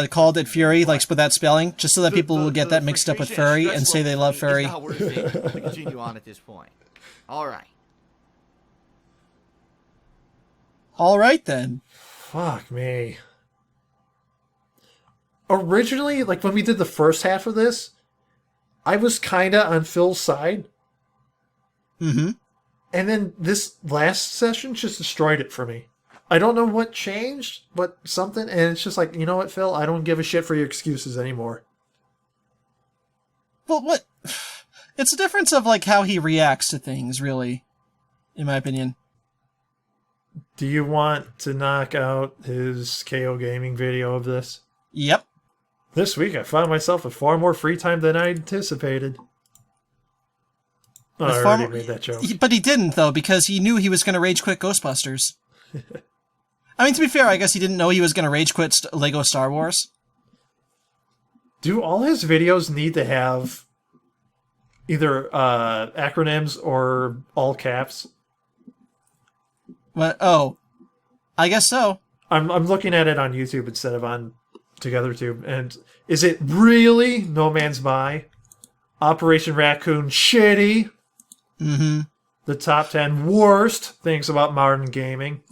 called it Fury, like with that spelling, just so that people will get that mixed up with furry and say they love furry. It's not worth it to continue on at this point. Alright. All right, then. Fuck me. Originally, like when we did the first half of this, I was kinda on Phil's side. Mm-hmm. And then this last session just destroyed it for me. I don't know what changed, but something, and it's just like, you know what, Phil? I don't give a shit for your excuses anymore. Well, what? It's a difference of, like, how he reacts to things, really, in my opinion. Do you want to knock out his KO Gaming video of this? Yep. This week I found myself with far more free time than I anticipated. Oh, I already made that joke. But he didn't, though, because he knew he was going to rage quit Ghostbusters. I mean, to be fair, I guess he didn't know he was going to rage quit Lego Star Wars. Do all his videos need to have either acronyms or all caps? What? Oh, I guess so. I'm looking at it on YouTube instead of on TogetherTube. And is it really No Man's By? Operation Raccoon shitty. Mm-hmm. The top 10 worst things about modern gaming.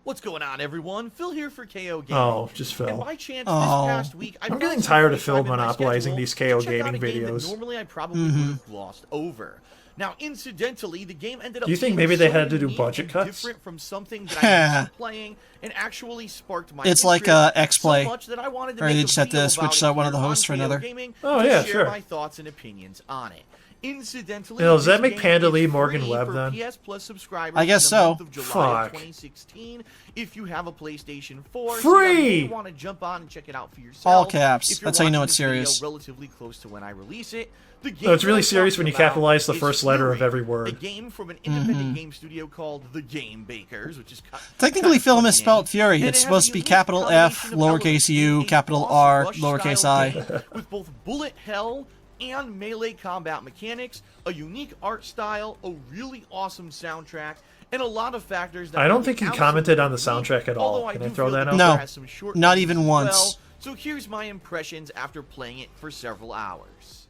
What's going on, everyone? Phil here for KO Gaming. Oh, just And Phil. by chance, Oh. this past week, I'm getting tired of Phil monopolizing these KO Gaming videos. Normally, I probably would have glossed over. Now, incidentally, the game ended up. Do you think being maybe they so had to do unique budget and cuts? Different from something that I was playing, and actually sparked my. It's like, interest X-Play. So much that I wanted to Or make they a just had to video switch about it one of the here hosts on for KO another. Gaming Oh, to yeah, share sure. my thoughts and opinions on it. Incidentally, Yo, does that this make game Panda is Lee Morgan free Webb for then? PS Plus subscribers I guess in the so. month of July Fuck. of 2016. If you have a PlayStation 4, Free! so you may want to jump on and check it out for yourself. All caps. If you're That's how you know watching it's this video serious. Relatively close to when I release it. The game No, it's really that I'm serious when you talking about capitalize the is first letter of Furi, every word. A game from an independent game studio called The Game Bakers, which is Technically, Phil kind of misspelled funny Fury. name. It's And it supposed has to a be unique capital F, combination of lowercase elements, u, a capital boss R, rush lowercase style I. game with both bullet hell and melee combat mechanics, a unique art style, a really awesome soundtrack, and a lot of factors that I don't make think he it commented on the absolutely soundtrack at all. although Can I do throw feel that the out? game No, has some short not cuts even as once. well. So here's my impressions after playing it for several hours.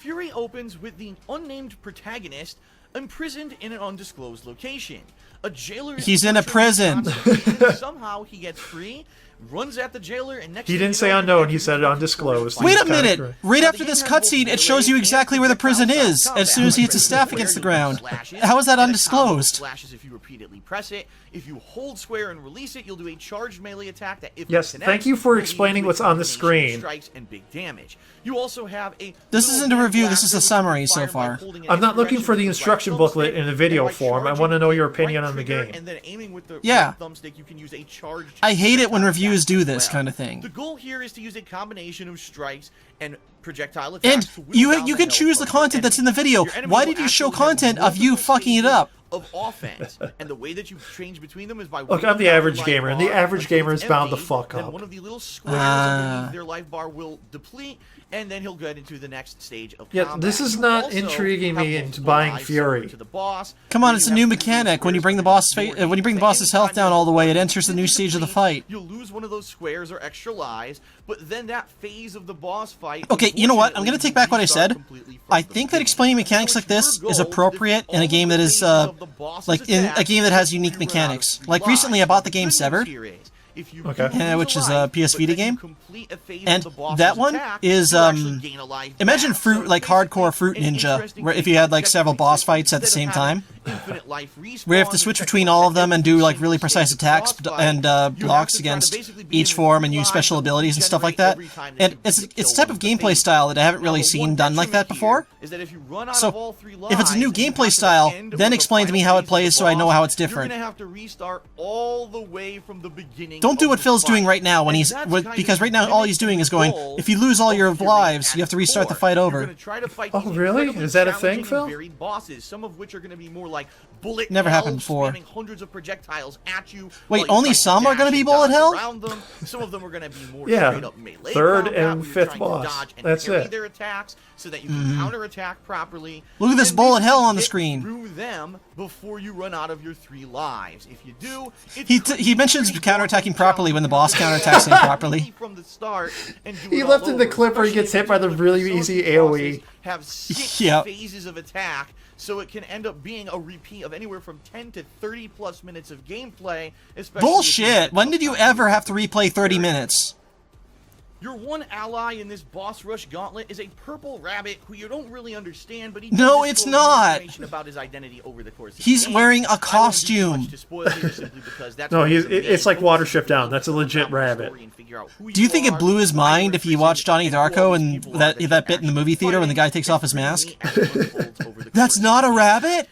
Furi opens with the unnamed protagonist imprisoned in an undisclosed location. A jailer is He's in a prison. constantly somehow he gets free, runs at the jailer, and next He thing didn't you say know, unknown, the he said undisclosed. Wait a Kinda minute! correct. Right Now, after the this game has both cutscene, it shows you melee exactly and where the prison projectile is, combat. as soon as he hits a staff Where against the you ground. slashes, How is that and a combo of undisclosed? Slashes if you repeatedly press it. If you hold square and release it, you'll do a charged melee attack that if Yes, it connects, thank you for will lead explaining to a what's on the combination of screen. Strikes and big damage. You also have a This isn't a little review, blaster this is a which you summary can so fire by far. holding it I'm in not looking direction for the with the instruction right booklet thumbstick, in the video and by form. I charging want to know your the opinion right on the trigger game. And then aiming with the Yeah. right thumbstick, you can use a charged I hate it when projectile reviews attack do as this well. kind of thing. The goal here is to use a combination of strikes and projectile And attacks to whittle down you the can health choose the of your content that's in the enemy. video. Your enemy Why will did you show actually have content of you multiple fucking it stages up? of offense, and the way that you change between them is by Look, I'm the average gamer, and the average gamer is bound to fuck then up. one of the little squares Ah. underneath their life bar will deplete, and then he'll get into the next stage of Yeah, combat. this is You not also intriguing have me into multiple buying lives Fury. similar to the boss, Come on, where it's you a new have three mechanic. When you squares bring the underneath boss your when you bring the board. boss's health down all the way, it enters the new stage of the fight. You'll lose one of those squares or extra lives, but then that phase of the boss fight. Okay, you know what? I'm gonna take back what I said. I think that explaining mechanics So like it's your this is goal to appropriate defeat in a all game the that is, phases of the boss's like in a attacks game that has before unique you run out of mechanics. Like lives. recently, I bought the game Good Severed. news here is, if you Okay. do lose Which is a life, PS but Vita then you game. complete a phase And of the boss's that one attack, is, you'll actually gain a life Imagine back. Fruit, So like it's basically hardcore Fruit an Ninja, interesting where if thing you had to like check several the boss system fights at the instead same of having time. infinite life respawn. We have to switch between all of them and do like really precise attacks and blocks against each form and use special abilities and stuff like that. And it's a type of gameplay style that I haven't really seen done like that before. So if it's a new gameplay style, then explain to me how it plays so I know how it's different. You're gonna have to restart all the way from the beginning. Don't do what Phil's doing right now when because right now all he's doing is going, if you lose all your lives, you have to restart the fight over. Oh, really? Is that a thing, Phil? Bosses, some of which are going to be more like bullet Never hell, happened before. spamming hundreds of projectiles at you. Wait, only some are going to be bullet hell? Them. Some of them are going to be more yeah, straight up melee third combat, and where you're fifth trying boss. to dodge and That's parry it. their attacks so that you can counterattack properly. Look at this And bullet basically hell on the get screen. Through them before you run out of your 3 lives. If you do, He mentions counterattacking properly when the boss counterattacks him properly. From the start and do He it left all in the over, clip where he gets especially hit by the if really some of easy these AoE. bosses have 6 Yep. phases of attack, so it can end up being a repeat of anywhere from 10 to 30 plus minutes of gameplay. Especially Bullshit! When did you ever have to replay 30 minutes? Your one ally in this boss rush gauntlet is a purple rabbit who you don't really understand, but he No, does it's disclose more not. information about his identity over the course of He's the game. wearing a I won't do too costume. much to spoil it here simply because that's No, what he's, the main it's like focus Watership is. Down. That's a legit Unravel the rabbit. story and figure out who Do you think it are, blew his why mind you're if he in watched prison, Donnie and who all Darko these and people are that you're bit in the movie actually theater when the guy fighting? takes off his It's mask? really as it unfolds over the That's course not of a the game. rabbit?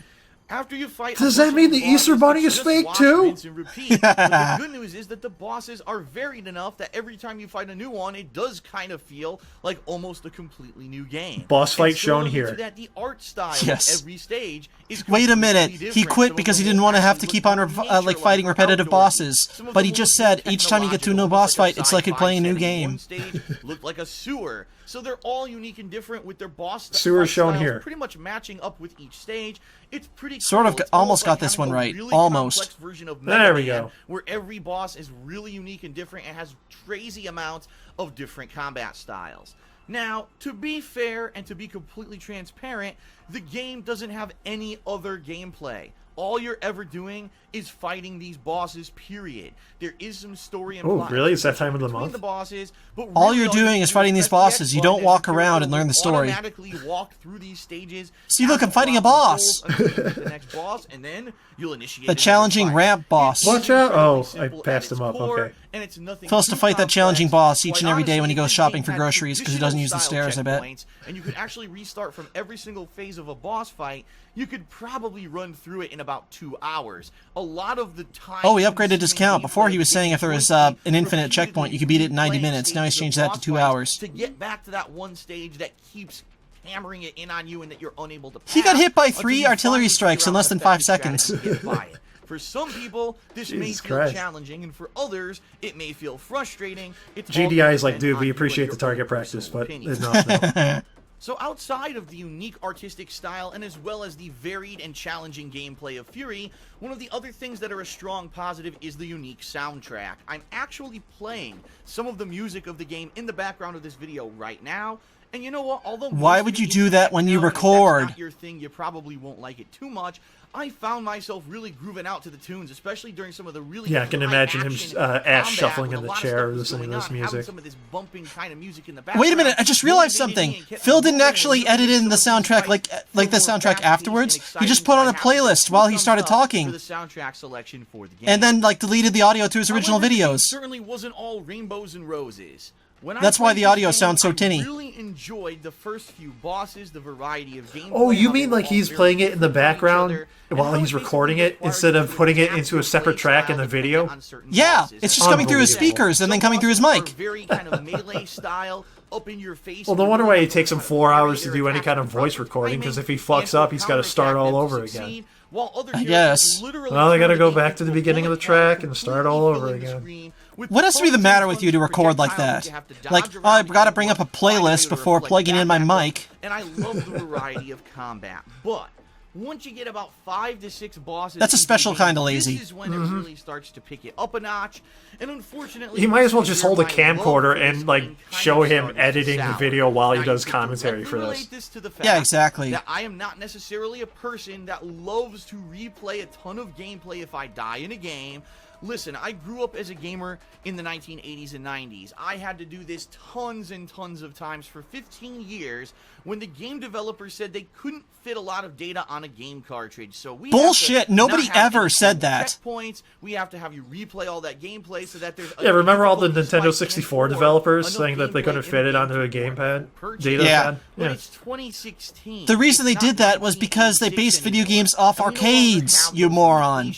After you fight, Does that mean the Easter Bunny is fake, too? Rinse and repeat. But the good news is that the bosses are varied enough that every time you fight a new one, it does kind of feel like almost a completely new game. Boss fight And shown similarly here. to that, the art style Yes. of every stage is Wait a minute, completely he different. quit Some of because he them didn't will want to have to actually keep look on more like nature-like fighting or repetitive outdoorsy. bosses. Some of But them he will just look said each time you get to a new technological, boss almost fight, it's like you're sci-fi playing a new setting. game. One stage looked like a sewer. So they're all unique and different with their boss Sewer fight shown styles here. pretty much matching up with each stage. It's pretty Sort of cool. It's almost like got this having one a right. really Almost. complex version of There we Mega Man, go. where every boss is really unique and different and has crazy amounts of different combat styles. Now, to be fair and to be completely transparent, the game doesn't have any other gameplay. All you're ever doing is fighting these bosses, period. There is some story and Oh, plot really? Is that time of the between month? the bosses, but All really you're you doing do is fighting these press the X bosses. You button don't and walk your around and character learn the story. automatically walk through these stages. See, look, as I'm the fighting a plot boss. unfolds until you get to the next boss, and then you'll initiate The another challenging fight. ramp boss. It's Watch out. incredibly Oh, I simple passed at him its up, core, okay. and it's nothing Phil's to too fight that challenging complex. boss each Quite and every day when he honestly, goes if the shopping game for had groceries because he doesn't use the traditional stairs, I bet. checkpoints, and you could actually restart from every single phase of a boss fight, you could probably run through it in about 2 hours. A lot of the time. Oh, he upgraded his count. Before he was saying if there was an infinite checkpoint, you could beat it in 90 minutes. Now he's changed that to 2 hours. To get back to that one stage that keeps hammering it in on you and that you're unable to pass. He got hit by until 3 you artillery finally strikes figure in out less an than 5 effective seconds. strategy to get by it. For some people, this may Jesus feel Christ. challenging, and for others, it may feel frustrating. It's all GDI is gonna like, depend dude, on we you appreciate and the your target own practice, personal but opinion. it's not. So outside of the unique artistic style and as well as the varied and challenging gameplay of Furi, one of the other things that are a strong positive is the unique soundtrack. I'm actually playing some of the music of the game in the background of this video right now. And you know what? Although Why most would of you it do is that when you techno, and if that's record? not your thing, you probably won't like it too much. I found myself really grooving out to the tunes, especially during some of the really Yeah, I can imagine him high-action ass combat shuffling when in a the lot of chair stuff was listening to going this on, having music. some of this bumping kind of music in the Wait a minute, background I just realized motivated me something. and kept Phil me didn't moving actually and edit in some the of these soundtrack fights like the feel more soundtrack fast-paced afterwards. and He just exciting, put so on I a have to give playlist 2 while he thumbs started up talking. for the soundtrack selection for the game. And then like deleted the audio to his original However, videos. it certainly wasn't all rainbows and roses. When I That's why played the this audio game, sounds so tinny. I really enjoyed the first few bosses, the variety of gameplay. Oh, you how they mean were like all he's very playing it in the different from each background other, and while how he's it recording basically it instead of requires putting it you to into a adapt separate your track in the play video? on certain Yeah, bosses. it's just coming through his Unbelievable. speakers and then coming through his Some mic. bosses are very kind of melee style, up in your face. Well, no and wonder you why really it takes him have to 4 parry hours to their do any attacks kind of with voice proper recording, because timing if he and fucks to up, he's got to start counterattack all them over to again. succeed, while other I heroes guess. literally Well, they turn gotta the go game back to the into a beginning of the bullet hell, track and start all completely over filling the again. screen with What has to be the tons matter and with you to tons of record like projectiles that? you have to dodge Like, around oh, I've to got to get bring up a one, find way playlist to before reflect plugging that in my back up, mic. and I love the variety of combat. But once you get about 5 to 6 bosses, That's a into the special game, kind of lazy. This is when it really starts to pick it up a notch. And unfortunately, He might as well just where hold a my love camcorder for this and like game kind show of him started to editing the sour. video while he Now, does you can commentary directly for relate this. this to the Yeah, fact exactly. that I am not necessarily a person that loves to replay a ton of gameplay if I die in a game. Listen, I grew up as a gamer in the 1980s and 90s. I had to do this tons and tons of times for 15 years when the game developers said they couldn't fit a lot of data on a game cartridge. So we Bullshit! Nobody ever said that. Checkpoints. We have to have you replay all that gameplay so that there's Yeah, remember all the Nintendo 64 developers saying that they couldn't fit it onto a gamepad? Data pad? Yeah. It's 2016. The reason they did that was because they based video games off arcades, you moron.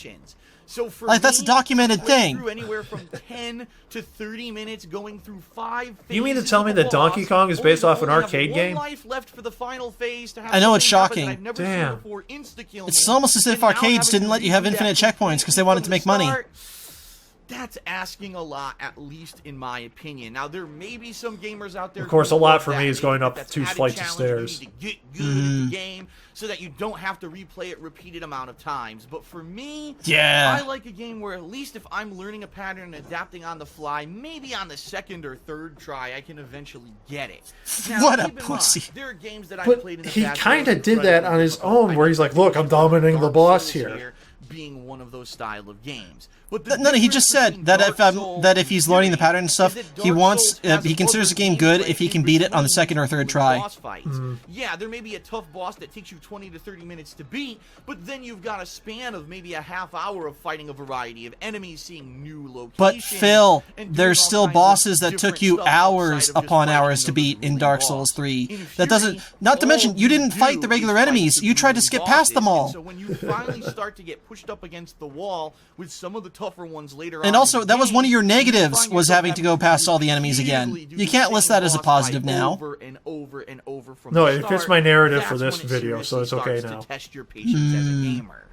So for Like, that's a documented thing. Through anywhere from 10 to 30 minutes going through 5 phases. You mean to tell me that Donkey Kong is based off an arcade game? Life left for the final phase to have I know, it's shocking. Damn. It's almost as if arcades didn't let you have infinite checkpoints because they wanted to make money. That's asking a lot, at least in my opinion. Now, there may be some gamers out there. Of course, a lot for me is going up 2 flights of stairs. You need to get good at the game so that you don't have to replay it repeated amount of times. But for me, I like a game where at least if I'm learning a pattern and adapting on the fly, maybe on the 2nd or 3rd try, I can eventually get it. Now, what a pussy. There are games that But played in the he past kind where of did that on his own, where he's like, look, I'm dominating the boss here. Being one of those style of games. But no, he just said that if he's learning the pattern and stuff, he considers a game good if he can beat it on the 2nd or 3rd try. Yeah, there may be a tough boss that takes you 20 to 30 minutes to beat, but then you've got a span of maybe a half hour of fighting a variety of enemies, seeing new locations. But Phil, there's still bosses that took you hours upon hours to beat in Dark Souls 3. That doesn't, not to mention, you didn't fight the regular enemies. You tried to skip past them all. So when you finally start to get pushed up against the wall with some of the tougher ones later on. And also, that was one of your negatives, was having to go past all the enemies again. You can't list that as a positive now. Over and over and over from no, the it start. fits my narrative for That's this when it video, so it's seriously okay starts now. to test your patience as a gamer.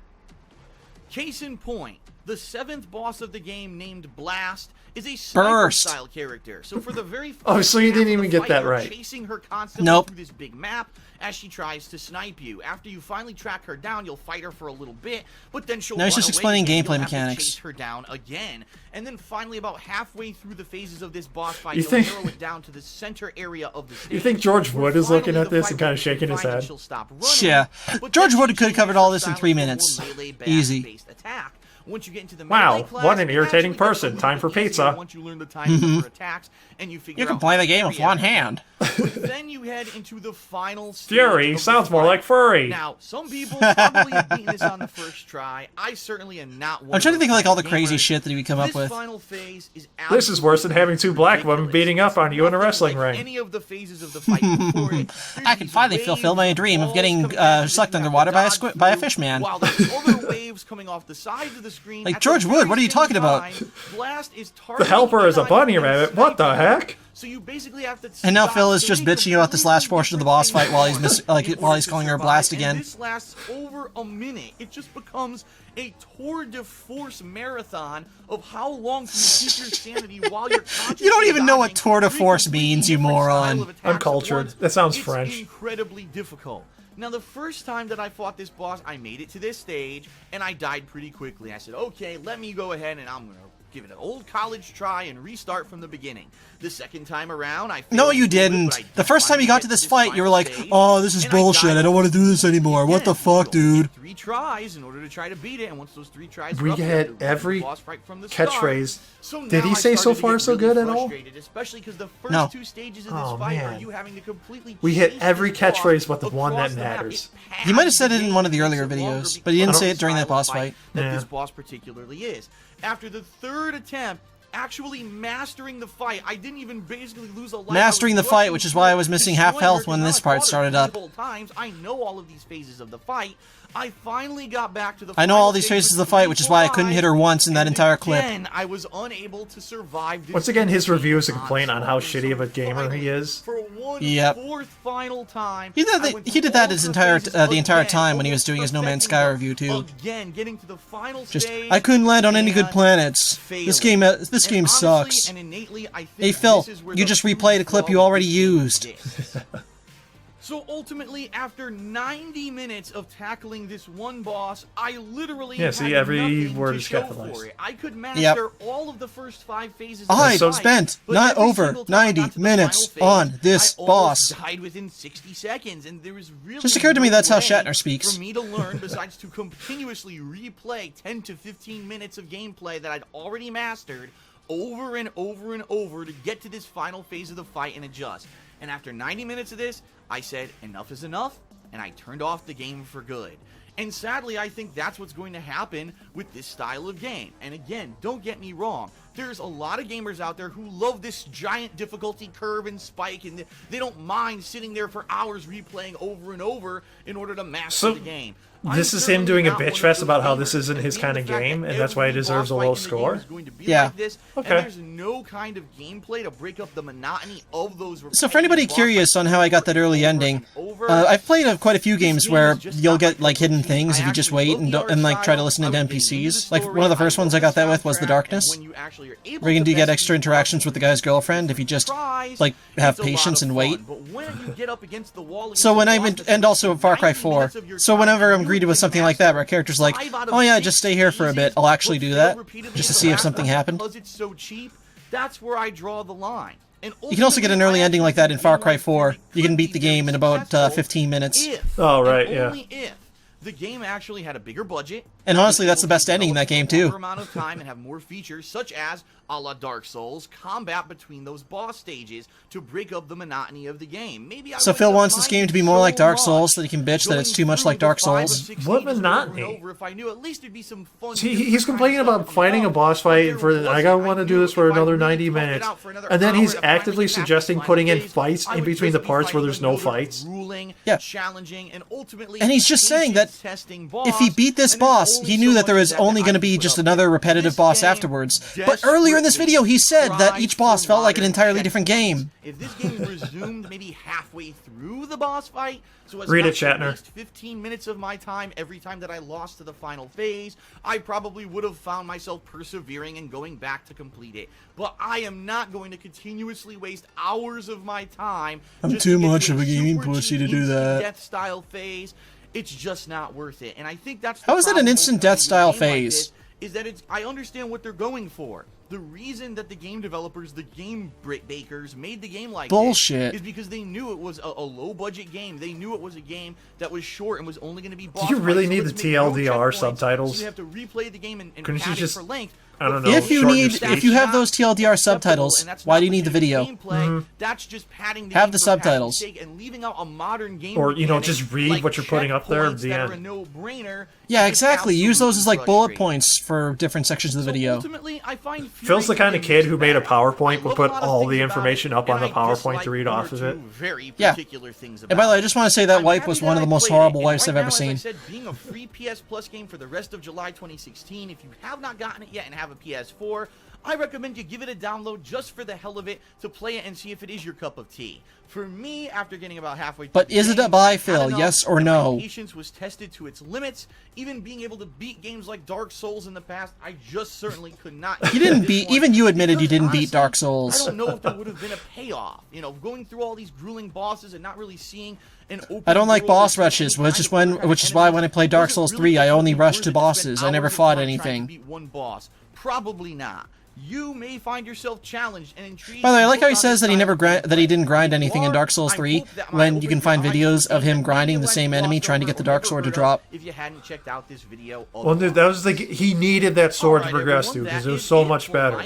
Case in point, the 7th boss of the game, named Blast, is a sniper-style character. So for the very first so you didn't even get fight, that you're right. Chasing her constantly through this big map as she tries to snipe you. After you finally track her down, you'll fight her for a little bit, but then she'll Now he's run just away explaining again. gameplay You'll have to mechanics. chase her down again, and then finally, about halfway through the phases of this boss fight, You you'll think- narrow it down to the center area of the stage. You think George where Wood is looking finally at the this fight and kind will of shaking his be fine and head? she'll stop running, Yeah. but George then Wood she could have covered all this in changes 3 her style minutes. to a more melee-based Easy. attack. Once you get into the Wow, melee class, what an it irritating actually gets person. a little Time for bit easier pizza. Once you learn the timing of her attacks, and you figure You can out play how the game with Furi one acts. hand. But then you head into the final stage Fury of the sounds more fight. like furry. Now, some people probably have beaten this on the first try. I certainly am not one I'm trying to of think of like all the those crazy gamers. shit that he would come up This with. final phase is This is worse than having 2 black women beating up on you in a nothing wrestling like ring. Any of the phases of the fight before it. I can finally fulfill my dream of getting sucked underwater by a fish man. While there's other waves coming off the sides of the screen. Like, at George the Wood, very what are you same talking about? time, Blast is The helper is a bunny rabbit. What the heck? So you basically have to And now stop Phil is to just make bitching about this last portion of the boss fight while he's while he's calling her Blast and again. This lasts over a minute. It just becomes a tour de force marathon of how long can you keep your sanity while you're consciously You don't even know what dodging tour de three force completely means, you different style moron. of attacks I'm at cultured. once. That sounds It's French. incredibly difficult. Now, the first time that I fought this boss, I made it to this stage, and I died pretty quickly. I said, okay, let me go ahead and I'm going to give it an old college try and restart from the beginning. The second time around, I No, failed you to do it, didn't. but I The first time you got to this fight, you were like, "Oh, this is bullshit. I don't want to do this anymore. What the fuck, dude?" 3 tries in order to try to beat it, and once those 3 tries We are up, you get have to beat every the boss right from the start. catchphrase. So Did now he I say started so far to get so really good at all? frustrated, especially because the first No. 2 stages of Oh, this fight man. are you having to completely We hit chase every this boss catchphrase but the one across that the map. matters. It He might have said pads it in the one of the game, earlier makes it longer videos, because but he didn't of say the it during that style of boss fight. that Yeah. this boss particularly is. After the 3rd attempt, actually mastering the fight, I didn't even basically lose a life. Mastering I was the fight, rushing which is through why it, I was missing destroying half health her when because this I part fought her started up. multiple times. I know all of these phases of the fight. I finally got back to the I know final all these stage phases of with the fight, which is why I couldn't hit her once in that and entire clip. Again, I was unable to survive this Once again, his review is a on complaint on how shitty of a gamer finally, he is. For one Yep. fourth final time, He did I that- went he through did that all his the entire phases the entire again, time when he was almost doing his No Man's perfecting Sky them. review too. Again, getting to the final Just stage, I couldn't land on any good and planets. This game failing. this game And honestly sucks. and innately, I think Hey Phil, this is where you the just true replayed a clip flaw you of already this game used. exists. So ultimately, after 90 minutes of tackling this one boss, I literally Yeah, had see, every nothing word to is show capitalized. for it. I could master all of the first 5 phases. Of I the fight, spent but not every over single time I 90 got to the minutes final phase, on this I almost boss. died within 60 seconds, and there was really Just occurred to me no that's how way Shatner speaks. for me to learn besides to continuously replay 10 to 15 minutes of gameplay that I'd already mastered over and over and over to get to this final phase of the fight and adjust. And after 90 minutes of this, I said, enough is enough, and I turned off the game for good. And sadly, I think that's what's going to happen with this style of game. And again, don't get me wrong. There's a lot of gamers out there who love this giant difficulty curve and spike, and they don't mind sitting there for hours replaying over and over in order to master the game. This is him doing a bitch fest about how this isn't his kind of game, and that's why he deserves a low score? Yeah. Okay. And there's no kind of gameplay to break up the monotony of those. So for anybody curious on how I got that early ending, I've played quite a few games where you'll get like hidden things if you just wait and like try to listen to NPCs. Like one of the first ones I got that with was The Darkness, where you can get extra interactions with the guy's girlfriend if you just like have patience and wait. So when and also Far Cry 4. So whenever I'm greeted with something like that, where a character's like, "Oh yeah, just stay here for a bit," I'll actually do that just to see if something happened. Because it's so cheap, that's where I draw the line. You can also get an early ending like that in Far Cry 4. You can beat the game in about 15 minutes. Oh, right, yeah. Only if the game actually had a bigger budget. And honestly, that's the best ending in that game, too. Amount of time and have more features, such as, a la Dark Souls, combat between those boss stages to break up the monotony of the game. Maybe so Phil wants this game to be more like Dark Souls, so that he can bitch that it's too much like Dark Souls. What monotony? If I knew, at least it'd be some fun. See, he's complaining about fighting a boss fight, and for I gotta want to do this for another 90 minutes, and then he's actively suggesting putting in fights in between the parts where there's no fights. Yeah. Challenging and ultimately, and he's just saying that if he beat this boss, he knew that there was only going to be just another repetitive boss afterwards. But earlier in this video, he said that each boss felt like an entirely different game. If this game resumed maybe halfway through the boss fight, so as Read not it, to Shatner. waste 15 minutes of my time every time that I lost to the final phase, I probably would have found myself persevering and going back to complete it. But I am not going to continuously waste hours of my time. I'm too much of a gaming pussy to do that. Death style phase. It's just not worth it. And I think that's the How is that an problem instant with death style a game like phase? this, is that I understand what they're going for. The reason that the game developers, the game bakers, made the game like Bullshit. this is because they knew it was a low-budget game. They knew it was a game that was short and was only going to be boss Do you really fights. need So the let's make no TLDR checkpoints, subtitles? So you have to replay the game and Couldn't you pad it just- for length. I don't know. If you shorten your need, speech. if you have those TLDR subtitles, why do you need the video? That's just padding the Have game the for subtitles. padding's sake and leaving out a modern game Or, you know, mechanic just read like what you're putting up there at checkpoints the that end. are a no-brainer. Yeah, It's exactly. Use those as like absolutely bullet frustrating. points for different sections of the So video. ultimately, I find Phil's the kind of kid who made a PowerPoint but but put all the information up on the PowerPoint to read off of it. Yeah. And by the way, I just want to say that wipe was one of the most horrible wipes I've ever seen. As I said, being a free PS Plus game for the rest of July 2016, if you have not gotten it yet and have a PS4, I recommend you give it a download just for the hell of it to play it and see if it is your cup of tea. For me, after getting about halfway through But the is it game, a buy, I Phil? don't know, Yes or and no? My patience was tested to its limits. Even being able to beat games like Dark Souls in the past, I just certainly could not. You didn't This beat. one, Even you admitted you because didn't beat honestly, Dark Souls. I don't know if there would have been a payoff. You know, going through all these grueling bosses and not really seeing an open. I don't like world boss with rushes, any which is kind of why when I played Dark was it Souls really 3, I only worth rushed it to spend bosses. I never hours of fought time trying to anything. beat one boss? Probably not. You may find yourself challenged and intrigued. By the way, I like how he and says that he never that he didn't grind anything in Dark Souls I 3, hope that my when you can find overview videos of him that grinding maybe the I've same enemy glossed trying to over get the or Dark never Sword to heard of drop. If you hadn't checked out this video, Well, dude, that was he needed that sword to progress to because it was so much better.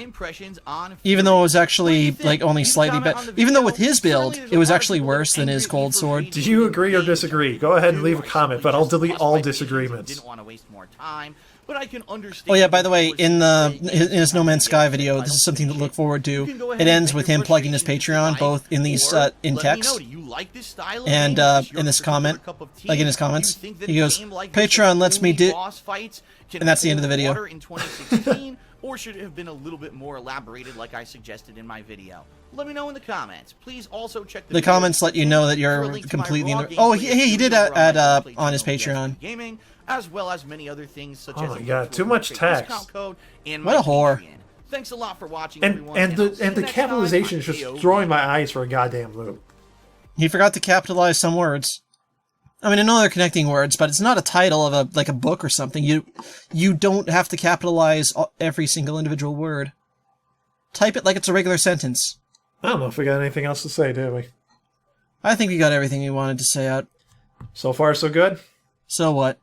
Even though it was actually like only slightly better. Even though with his build, it was actually worse than his cold sword. Do you agree or disagree? Go ahead and leave a comment, but I'll delete all disagreements. Didn't want to waste more time. But I can understand. Oh yeah, by the way, in his No Man's Sky video, this is something to look forward to. It ends with him plugging his Patreon, both in these in text and in this comment, like in his comments. He goes, "Patreon lets me do," and that's the end of the video. Or should it have been a little bit more elaborated, like I suggested in my video? Let me know in the comments. Please also check the comments. Let you know that you're completely in the. Oh, he did add on his Patreon. Gaming, as well as many other things such as. Oh my god, too much text. Code and what a whore. Thanks a lot for watching, And everyone. the capitalization is just throwing my eyes for a goddamn loop. He forgot to capitalize some words. I mean, I know they're connecting words, but it's not a title of a book or something. You don't have to capitalize every single individual word. Type it like it's a regular sentence. I don't know if we got anything else to say, do we? I think we got everything we wanted to say out. So far, so good? So what?